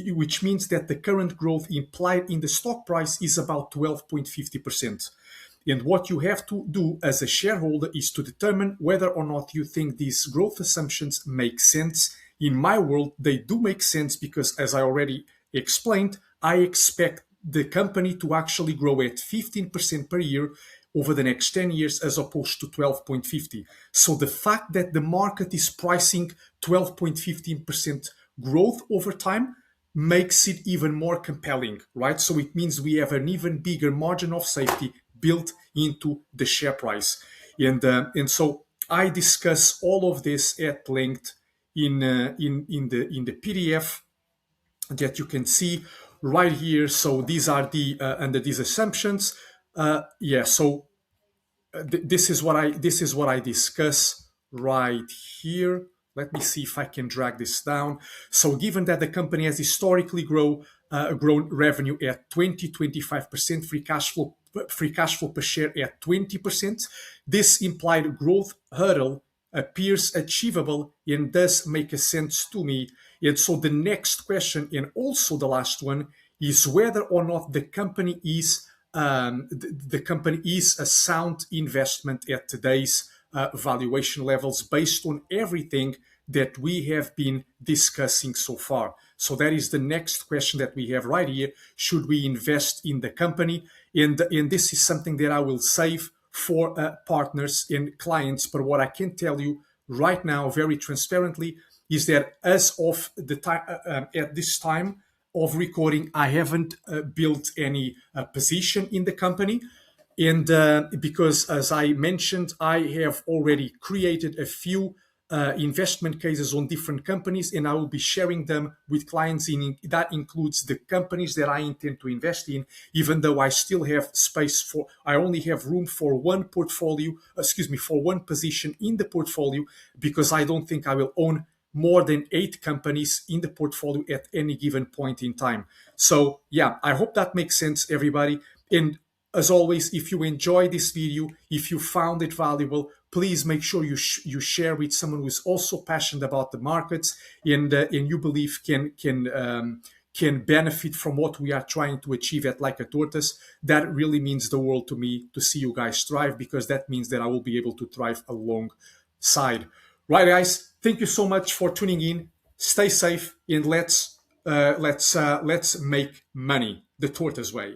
Speaker 1: which means that the current growth implied in the stock price is about 12.50%. And what you have to do as a shareholder is to determine whether or not you think these growth assumptions make sense. In my world, they do make sense because, as I already explained, I expect the company to actually grow at 15% per year over the next 10 years as opposed to 12.50. So the fact that the market is pricing 12.15% growth over time makes it even more compelling, right? So it means we have an even bigger margin of safety built into the share price. And so I discuss all of this at length in the PDF that you can see right here. So these are the under these assumptions. Yeah. So this is what I discuss right here. Let me see if I can drag this down. So given that the company has historically grown revenue at 20-25%, free cash flow per share at 20%, this implied growth hurdle appears achievable and does make a sense to me. And so the next question, and also the last one, is whether or not the company is the company is a sound investment at today's valuation levels based on everything that we have been discussing so far. So that is the next question that we have right here. Should we invest in the company? And this is something that I will save for partners and clients. But what I can tell you right now, very transparently, is that as of the time at this time of recording, I haven't built any position in the company. And because, as I mentioned, I have already created a few investment cases on different companies, and I will be sharing them with clients. That includes the companies that I intend to invest in, even though I still have I only have room for one for one position in the portfolio, because I don't think I will own more than 8 companies in the portfolio at any given point in time. So yeah, I hope that makes sense, everybody. And as always, if you enjoy this video, if you found it valuable, please make sure you share with someone who is also passionate about the markets and you believe can benefit from what we are trying to achieve at Like a Tortoise. That really means the world to me to see you guys thrive, because that means that I will be able to thrive alongside. Right, guys, thank you so much for tuning in. Stay safe, and let's let's make money the tortoise way.